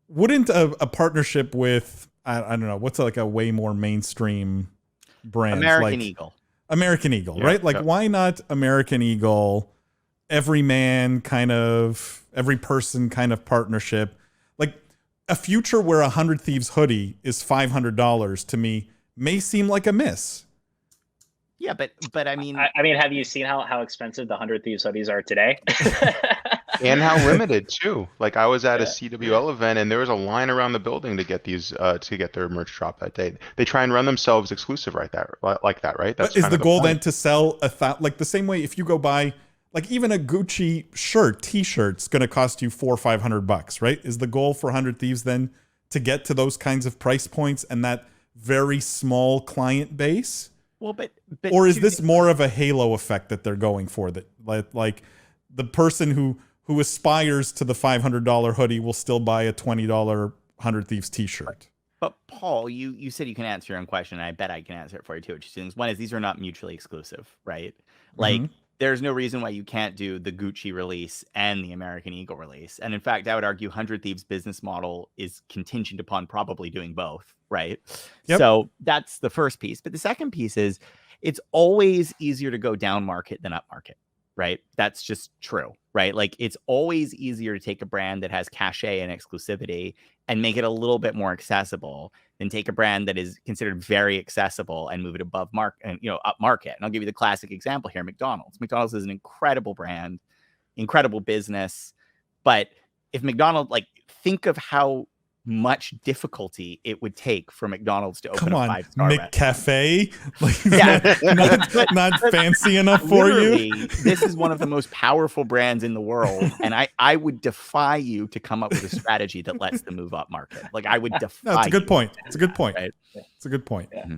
wouldn't a partnership with, I don't know, what's like a way more mainstream brand? American Eagle. American Eagle, right? Like, why not American Eagle, every man kind of, every person kind of partnership? Like, a future where 100 Thieves hoodie is $500 to me may seem like a miss. Yeah, but I mean, have you seen how expensive the 100 Thieves hoodies are today? and how limited too. Like I was at a CWL event and there was a line around the building to get these to get their merch drop that day. They try and run themselves exclusive like that, right? That's but is the goal point. then to sell like the same way if you go buy like even a Gucci shirt, t-shirt's going to cost you $400 or $500, right? Is the goal for 100 Thieves then to get to those kinds of price points and that very small client base? Well, but or is this more of a halo effect that they're going for, that like the person who aspires to the $500 hoodie will still buy a $20 100 Thieves t-shirt? But Paul, you said you can answer your own question, and I bet I can answer it for you too. Two things. One is these are not mutually exclusive, right? Like there's no reason why you can't do the Gucci release and the American Eagle release. And in fact, I would argue 100 Thieves business model is contingent upon probably doing both, right? Yep. So that's the first piece. But the second piece is it's always easier to go down market than up market, right? That's just true, right? Like it's always easier to take a brand that has cachet and exclusivity and make it a little bit more accessible than take a brand that is considered very accessible and move it above market and up market. And I'll give you the classic example here: McDonald's. McDonald's is an incredible brand, incredible business, but if McDonald's, like, think of how much difficulty it would take for McDonald's to open Come a on, 5-star restaurant. McCafe. Like, Yeah. not fancy enough for you. Literally, this is one of the most powerful brands in the world, and I would defy you to come up with a strategy that lets them move up market. Like, I would defy. No, it's a good you point. to It's a do good that, point. right? It's a good point. Yeah.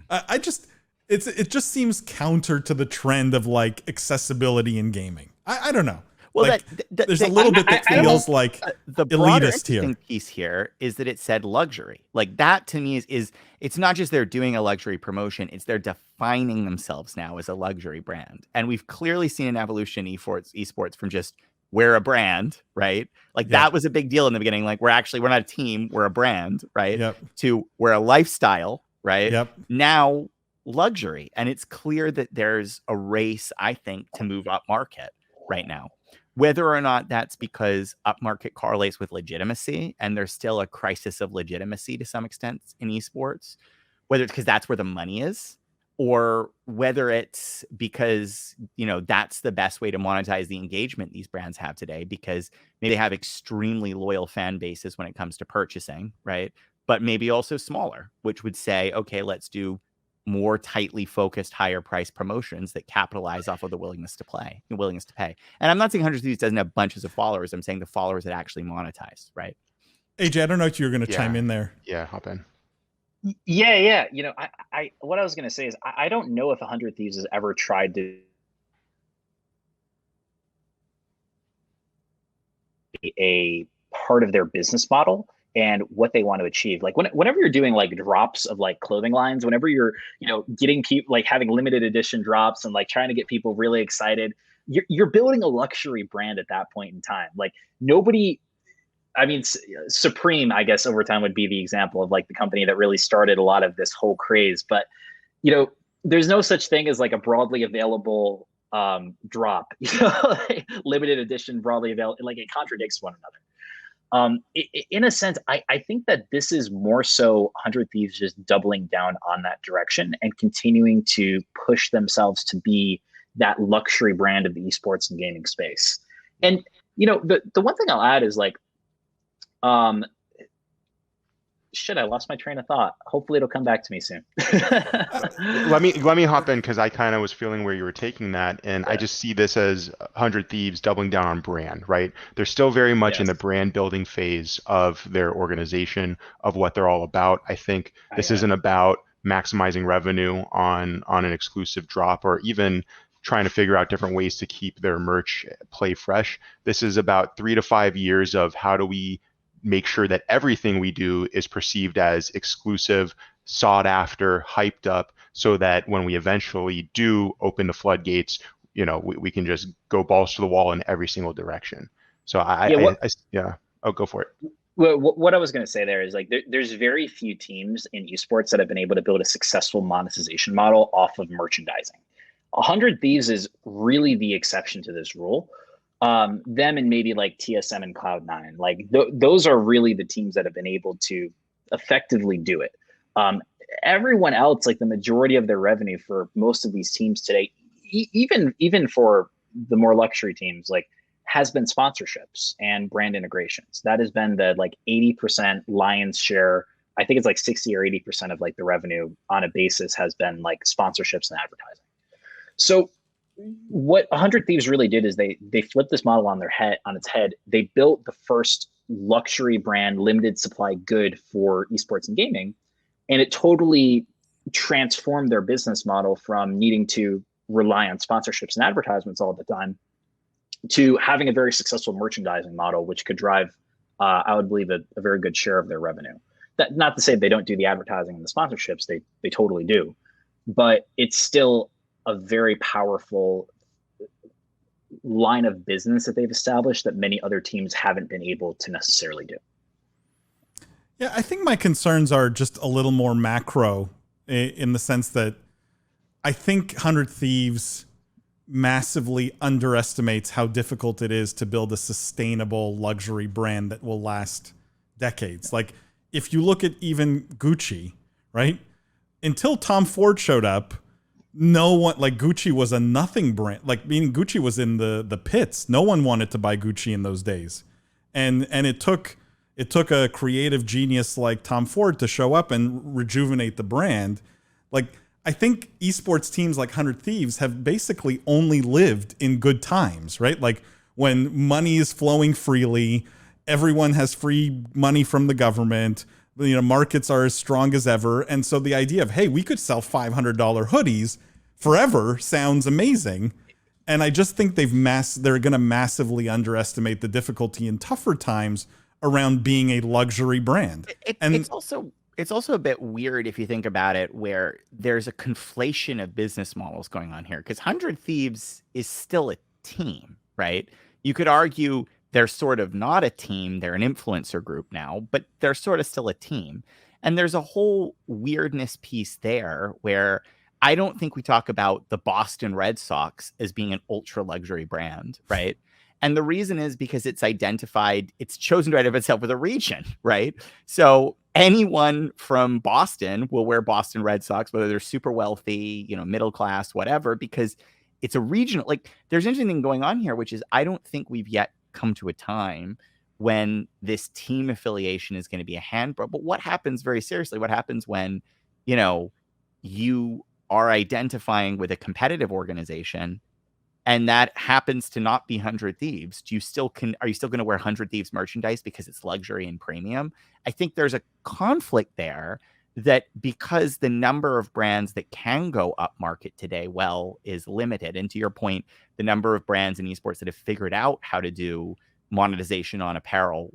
It just seems counter to the trend of like accessibility in gaming. I don't know. Well, like, there's a little bit that feels like the broader elitist here. interesting piece here is that it said luxury. Like, that to me is it's not just they're doing a luxury promotion, it's they're defining themselves now as a luxury brand. And we've clearly seen an evolution in esports from just we're a brand, right? Like that was a big deal in the beginning. Like, we're not a team, we're a brand, right? Yep. To we're a lifestyle, right? Yep. Now luxury. And it's clear that there's a race, I think, to move up market right now. Whether or not that's because upmarket correlates with legitimacy and there's still a crisis of legitimacy to some extent in esports, whether it's because that's where the money is, or whether it's because, that's the best way to monetize the engagement these brands have today, because maybe they have extremely loyal fan bases when it comes to purchasing, right? But maybe also smaller, which would say, okay, let's do more tightly focused, higher price promotions that capitalize off of the willingness to pay. And I'm not saying 100 Thieves doesn't have bunches of followers. I'm saying the followers that actually monetize, right? AJ, I don't know if you were going to chime in there. Yeah, hop in. Yeah. I what I was going to say is I don't know if 100 Thieves has ever tried to be a part of their business model and what they want to achieve. Like whenever you're doing like drops of like clothing lines, whenever you're, getting people, like having limited edition drops and like trying to get people really excited, you're building a luxury brand at that point in time. Like Supreme, I guess over time would be the example of like the company that really started a lot of this whole craze. But, there's no such thing as like a broadly available drop, limited edition, broadly available, like it contradicts one another. In a sense, I think that this is more so 100 Thieves just doubling down on that direction and continuing to push themselves to be that luxury brand of the esports and gaming space. And, the one thing I'll add is like, I lost my train of thought. Hopefully it'll come back to me soon. Let me hop in because I kind of was feeling where you were taking that, and I just see this as 100 Thieves doubling down on brand, right? They're still very much in the brand building phase of their organization, of what they're all about. I think this isn't about maximizing revenue on an exclusive drop or even trying to figure out different ways to keep their merch play fresh. This is about 3 to 5 years of how do we make sure that everything we do is perceived as exclusive, sought after, hyped up, so that when we eventually do open the floodgates, we can just go balls to the wall in every single direction. So go for it. Well, what I was going to say there is like there's very few teams in esports that have been able to build a successful monetization model off of merchandising. 100 Thieves is really the exception to this rule. Them and maybe like TSM and Cloud9, like those are really the teams that have been able to effectively do it. Everyone else, like the majority of their revenue for most of these teams today, even for the more luxury teams, like has been sponsorships and brand integrations. That has been the like 80% lion's share. I think it's like 60 or 80% of like the revenue on a basis has been like sponsorships and advertising. So what 100 Thieves really did is they flipped this model on its head. They built the first luxury brand limited supply good for esports and gaming, and it totally transformed their business model from needing to rely on sponsorships and advertisements all the time to having a very successful merchandising model, which could drive, I would believe, a very good share of their revenue. That not to say they don't do the advertising and the sponsorships, they totally do, but it's still a very powerful line of business that they've established that many other teams haven't been able to necessarily do. Yeah, I think my concerns are just a little more macro in the sense that I think 100 Thieves massively underestimates how difficult it is to build a sustainable luxury brand that will last decades. Like, if you look at even Gucci, right? Until Tom Ford showed up, no one, like, Gucci was a nothing brand. Like, meaning Gucci was in the pits. No one wanted to buy Gucci in those days. And it took a creative genius like Tom Ford to show up and rejuvenate the brand. Like, I think esports teams like 100 Thieves have basically only lived in good times, right? Like, when money is flowing freely, everyone has free money from the government, you know, markets are as strong as ever. And so the idea of, hey, we could sell $500 hoodies forever sounds amazing. And I just think they're going to massively underestimate the difficulty in tougher times around being a luxury brand. It's also a bit weird if you think about it, where there's a conflation of business models going on here, because 100 Thieves is still a team, right? You could argue they're sort of not a team. They're an influencer group now, but they're sort of still a team. And there's a whole weirdness piece there where I don't think we talk about the Boston Red Sox as being an ultra luxury brand, right? And the reason is because it's chosen to identify itself with a region, right? So anyone from Boston will wear Boston Red Sox, whether they're super wealthy, you know, middle class, whatever, because it's a regional, like, there's an interesting thing going on here, which is I don't think we've yet come to a time when this team affiliation is going to be a handbook. But what happens, very seriously, what happens when, you know, you are identifying with a competitive organization and that happens to not be 100 Thieves? Are you still going to wear 100 Thieves merchandise because it's luxury and premium? I think there's a conflict there, that because the number of brands that can go up market today is limited. And to your point, the number of brands in esports that have figured out how to do monetization on apparel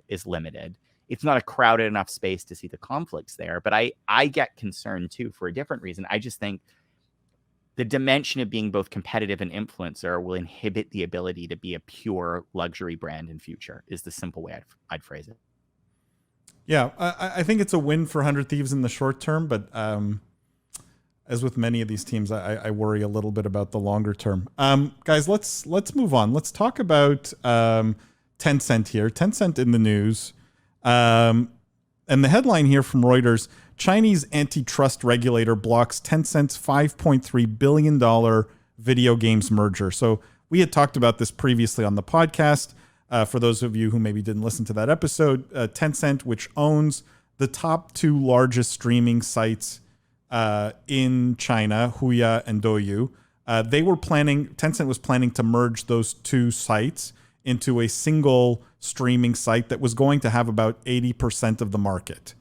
is limited. It's not a crowded enough space to see the conflicts there. But I get concerned too, for a different reason. I just think the dimension of being both competitive and influencer will inhibit the ability to be a pure luxury brand in future, is the simple way I'd phrase it. Yeah, I think it's a win for 100 Thieves in the short term, but as with many of these teams, I worry a little bit about the longer term. Guys, let's move on. Let's talk about Tencent here. Tencent in the news. And the headline here from Reuters: Chinese antitrust regulator blocks Tencent's $5.3 billion video games merger. So we had talked about this previously on the podcast. For those of you who maybe didn't listen to that episode, Tencent, which owns the top two largest streaming sites in China, Huya and Douyu, Tencent was planning to merge those two sites into a single streaming site that was going to have about 80% of the market.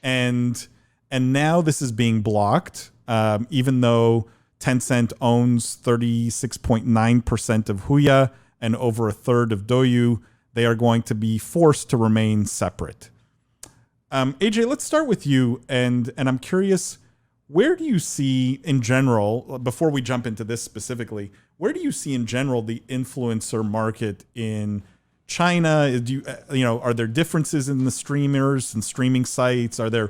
And now this is being blocked, even though Tencent owns 36.9% of Huya and over a third of Douyu. They are going to be forced to remain separate. AJ, let's start with you. And I'm curious, where do you see in general, before we jump into this specifically, where do you see in general the influencer market in China? Are there differences in the streamers and streaming sites? Are there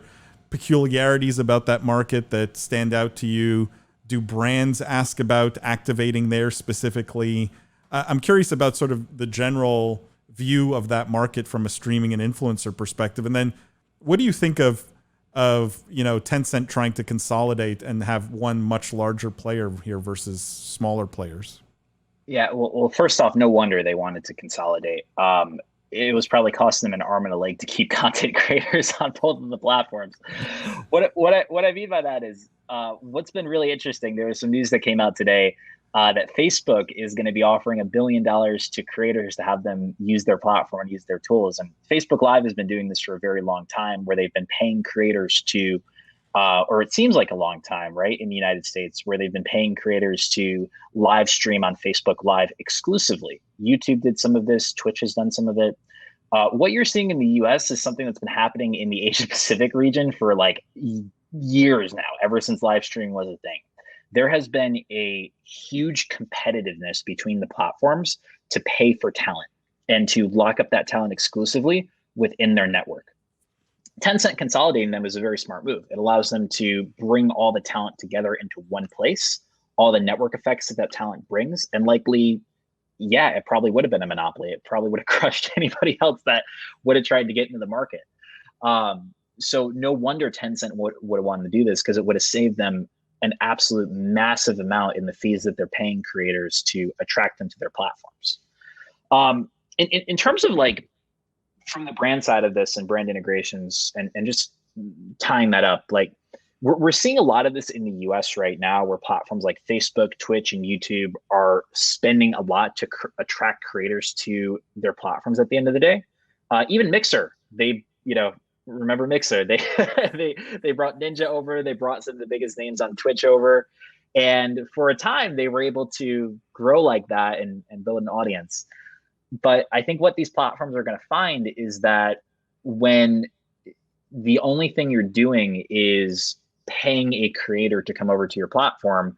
peculiarities about that market that stand out to you? Do brands ask about activating there specifically? I'm curious about sort of the general view of that market from a streaming and influencer perspective. And then what do you think of Tencent trying to consolidate and have one much larger player here versus smaller players? Yeah, well, first off, no wonder they wanted to consolidate. It was probably costing them an arm and a leg to keep content creators on both of the platforms. What I mean by that is, what's been really interesting, there was some news that came out today that Facebook is going to be offering $1 billion to creators to have them use their platform and use their tools. And Facebook Live has been doing this for a very long time, where they've been paying creators to, or it seems like a long time, right, in the United States, where they've been paying creators to live stream on Facebook Live exclusively. YouTube did some of this. Twitch has done some of it. What you're seeing in the US is something that's been happening in the Asia Pacific region for like years now, ever since live streaming was a thing. there has been a huge competitiveness between the platforms to pay for talent and to lock up that talent exclusively within their network. Tencent consolidating them is a very smart move. It allows them to bring all the talent together into one place, all the network effects that talent brings, and likely, yeah, it probably would have been a monopoly. It probably would have crushed anybody else that would have tried to get into the market. So no wonder Tencent would have wanted to do this, because it would have saved them an absolute massive amount in the fees that they're paying creators to attract them to their platforms. In terms of like, from the brand side of this and brand integrations and just tying that up, like we're seeing a lot of this in the US right now, where platforms like Facebook, Twitch, and YouTube are spending a lot to attract creators to their platforms at the end of the day. Even Mixer, they, remember Mixer? They they brought Ninja over, they brought some of the biggest names on Twitch over. And for a time, they were able to grow like that and build an audience. But I think what these platforms are going to find is that when the only thing you're doing is paying a creator to come over to your platform,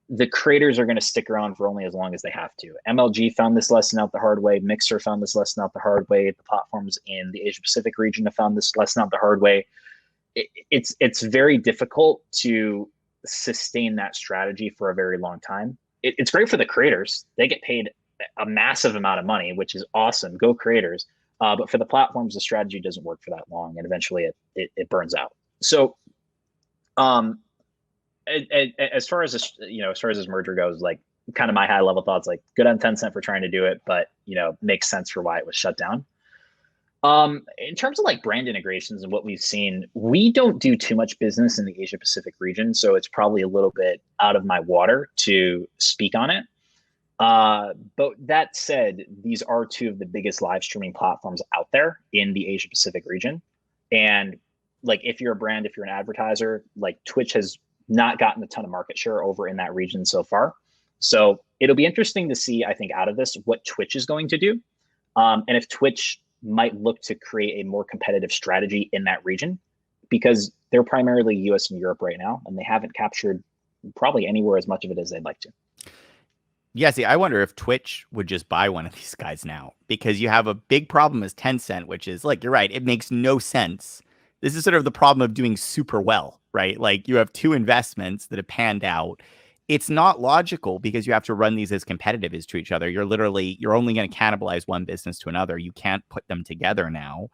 the creators are going to stick around for only as long as they have to. MLG found this lesson out the hard way. Mixer found this lesson out the hard way. The platforms in the Asia Pacific region have found this lesson out the hard way. It's very difficult to sustain that strategy for a very long time. It's great for the creators. They get paid a massive amount of money, which is awesome. Go creators. But for the platforms, the strategy doesn't work for that long, and eventually it burns out. So, as far as this, as far as this merger goes, like kind of my high level thoughts, like good on Tencent for trying to do it, but makes sense for why it was shut down. In terms of like brand integrations and what we've seen, we don't do too much business in the Asia Pacific region, so it's probably a little bit out of my water to speak on it. But that said, these are two of the biggest live streaming platforms out there in the Asia Pacific region. And like, if you're a brand, if you're an advertiser, like Twitch has not gotten a ton of market share over in that region so far. So it'll be interesting to see, I think, out of this, what Twitch is going to do. And if Twitch might look to create a more competitive strategy in that region, because they're primarily US and Europe right now, and they haven't captured probably anywhere as much of it as they'd like to. Yeah, see, I wonder if Twitch would just buy one of these guys now, because you have a big problem as Tencent, which is, like, you're right, it makes no sense. This is sort of the problem of doing super well, right? Like, you have two investments that have panned out. It's not logical, because you have to run these as competitive as to each other. You're only going to cannibalize one business to another. You can't put them together now.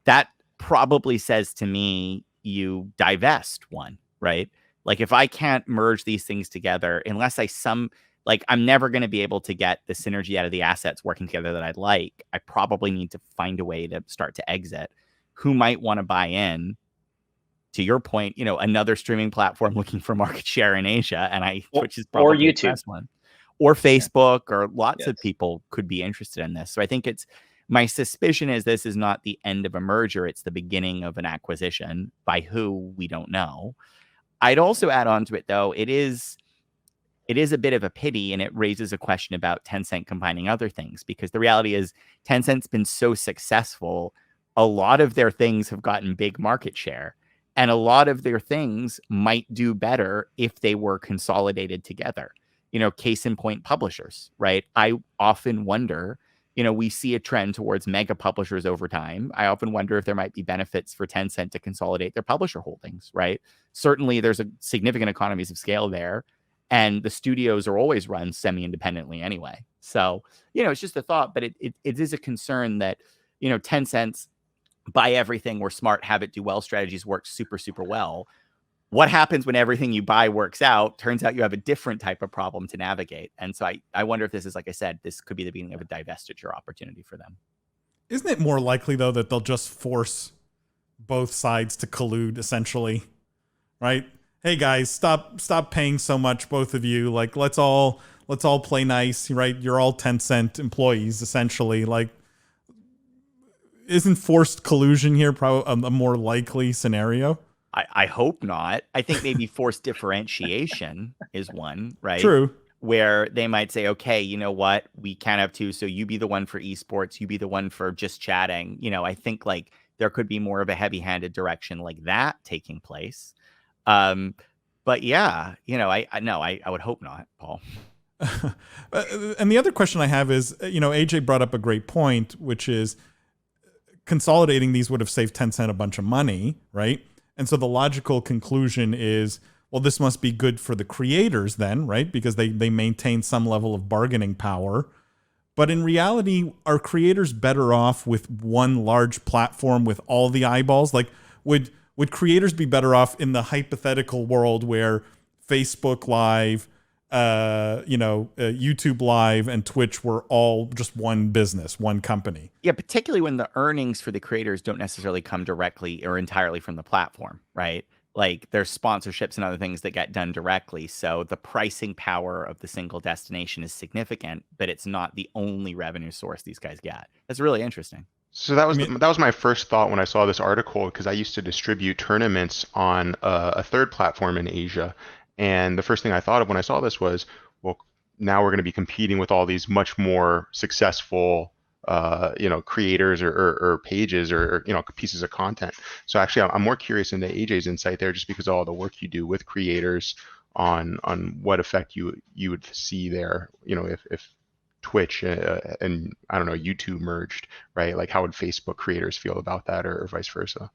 That probably says to me, you divest one, right? Like, if I can't merge these things together, unless I'm never going to be able to get the synergy out of the assets working together that I'd like, I probably need to find a way to start to exit. Who might want to buy in? To your point, another streaming platform looking for market share in Asia, and Twitch is probably YouTube. the best one. Or Facebook, or lots of people could be interested in this. So I think my suspicion is this is not the end of a merger. It's the beginning of an acquisition. By who, we don't know. I'd also add on to it, though, it is a bit of a pity, and it raises a question about Tencent combining other things, because the reality is Tencent's been so successful, a lot of their things have gotten big market share, and a lot of their things might do better if they were consolidated together. Case in point, publishers, right? I often wonder, we see a trend towards mega publishers over time. I often wonder if there might be benefits for Tencent to consolidate their publisher holdings, right? Certainly there's a significant economies of scale there. And the studios are always run semi-independently anyway. So, it's just a thought, but it is a concern that, Tencent's buy everything, we're smart, have it do well strategies work super, super well. What happens when everything you buy works out? Turns out you have a different type of problem to navigate. And so I wonder if this is, like I said, this could be the beginning of a divestiture opportunity for them. Isn't it more likely, though, that they'll just force both sides to collude, essentially? Right? Hey guys, stop paying so much, both of you. Like, let's all play nice, right? You're all Tencent employees, essentially. Like, isn't forced collusion here probably a more likely scenario? I hope not. I think maybe forced differentiation is one, right? True. Where they might say, okay, you know what? We can't have two, so you be the one for esports, you be the one for just chatting. I think there could be more of a heavy-handed direction like that taking place. But yeah, I no, I would hope not, Paul. And the other question I have is, AJ brought up a great point, which is consolidating these would have saved Tencent a bunch of money, right? And so the logical conclusion is, well, this must be good for the creators then, right? Because they maintain some level of bargaining power. But in reality, are creators better off with one large platform with all the eyeballs? Like, would creators be better off in the hypothetical world where Facebook Live, YouTube Live and Twitch were all just one business, one company? Yeah, particularly when the earnings for the creators don't necessarily come directly or entirely from the platform, right? Like there's sponsorships and other things that get done directly. So the pricing power of the single destination is significant, but it's not the only revenue source these guys get. That's really interesting. So that was my first thought when I saw this article, because I used to distribute tournaments on a third platform in Asia, and the first thing I thought of when I saw this was, well, now we're going to be competing with all these much more successful, creators or pages or pieces of content. So actually, I'm more curious into AJ's insight there, just because of all the work you do with creators on what effect you would see there, if Twitch and I don't know, YouTube merged, right? Like how would Facebook creators feel about that, or vice versa?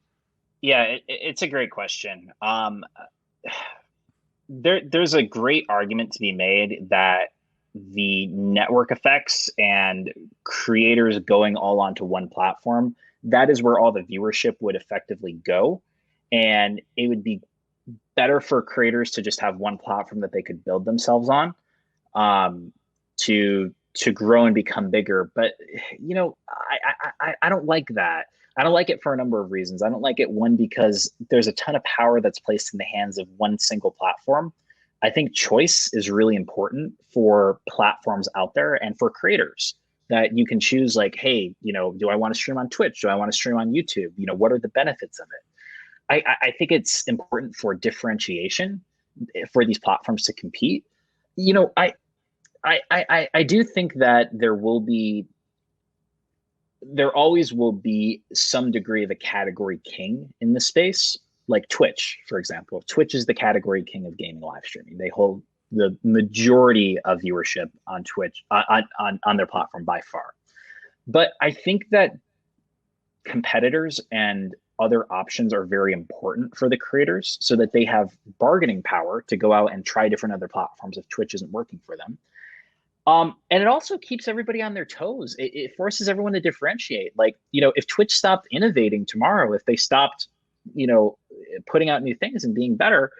Yeah, it's a great question. There's a great argument to be made that the network effects and creators going all onto one platform, that is where all the viewership would effectively go. And it would be better for creators to just have one platform that they could build themselves on, to grow and become bigger. But I don't like that. I don't like it for a number of reasons. I don't like it, one, because there's a ton of power that's placed in the hands of one single platform. I think choice is really important for platforms out there and for creators, that you can choose, like, hey, do I want to stream on Twitch? Do I want to stream on YouTube? What are the benefits of it? I think it's important for differentiation for these platforms to compete. I do think that there always will be some degree of a category king in the space, like Twitch, for example. Twitch is the category king of gaming live streaming. They hold the majority of viewership on Twitch, on their platform by far. But I think that competitors and other options are very important for the creators, so that they have bargaining power to go out and try different other platforms if Twitch isn't working for them. And it also keeps everybody on their toes. It forces everyone to differentiate. Like, if Twitch stopped innovating tomorrow, if they stopped, putting out new things and being better,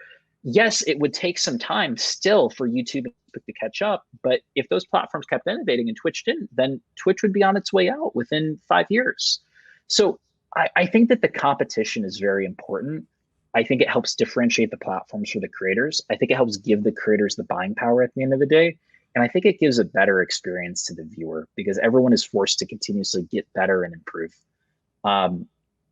yes, it would take some time still for YouTube to catch up. But if those platforms kept innovating and Twitch didn't, then Twitch would be on its way out within 5 years. So I think that the competition is very important. I think it helps differentiate the platforms for the creators. I think it helps give the creators the buying power at the end of the day. And I think it gives a better experience to the viewer, because everyone is forced to continuously get better and improve.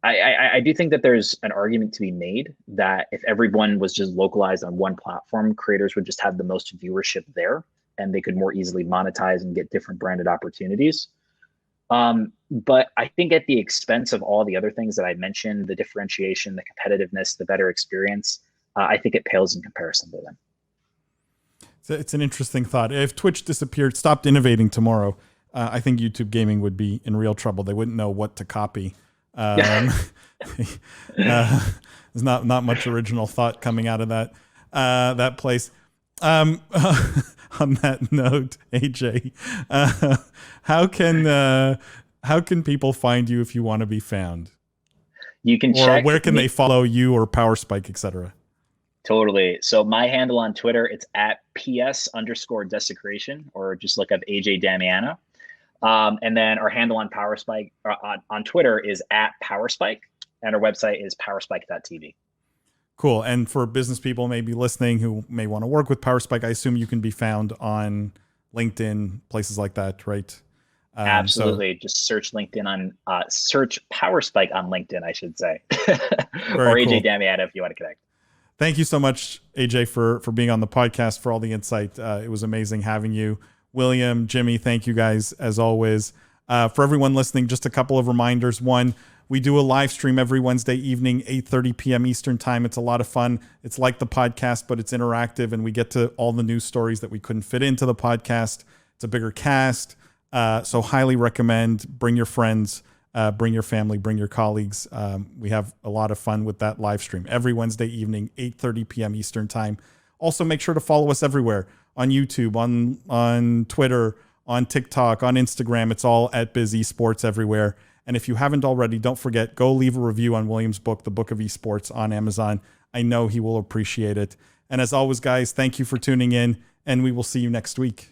I do think that there's an argument to be made that if everyone was just localized on one platform, creators would just have the most viewership there, and they could more easily monetize and get different branded opportunities. But I think at the expense of all the other things that I mentioned, the differentiation, the competitiveness, the better experience, I think it pales in comparison to them. It's an interesting thought. If Twitch stopped innovating tomorrow, I think YouTube gaming would be in real trouble. They wouldn't know what to copy. There's not much original thought coming out of that place. On that note, AJ, how can people find you if you want to be found? You can check. Or where can they follow you or Powerspike, etc.? Totally. So my handle on Twitter, it's at PS_desecration, or just look up AJ Damiano. And then our handle on Powerspike on Twitter is at Powerspike, and our website is powerspike.tv. Cool. And for business people maybe listening who may want to work with Powerspike, I assume you can be found on LinkedIn, places like that, right? Absolutely. Just search LinkedIn search Powerspike on LinkedIn, I should say. Or AJ cool. Damiano if you want to connect. Thank you so much, AJ, for being on the podcast, for all the insight. It was amazing having you. William, Jimmy, thank you guys as always. For everyone listening, just a couple of reminders. One, We do a live stream every Wednesday evening, 8:30 p.m. Eastern time. It's a lot of fun. It's like the podcast, but it's interactive, and we get to all the news stories that we couldn't fit into the podcast. It's a bigger cast. So highly recommend. Bring your friends, bring your family, bring your colleagues. We have a lot of fun with that live stream every Wednesday evening, 8:30 p.m. Eastern time. Also, make sure to follow us everywhere on YouTube, on Twitter, on TikTok, on Instagram. It's all at Biz Esports everywhere. And if you haven't already, don't forget, go leave a review on William's book, The Book of Esports, on Amazon. I know he will appreciate it. And as always, guys, thank you for tuning in, and we will see you next week.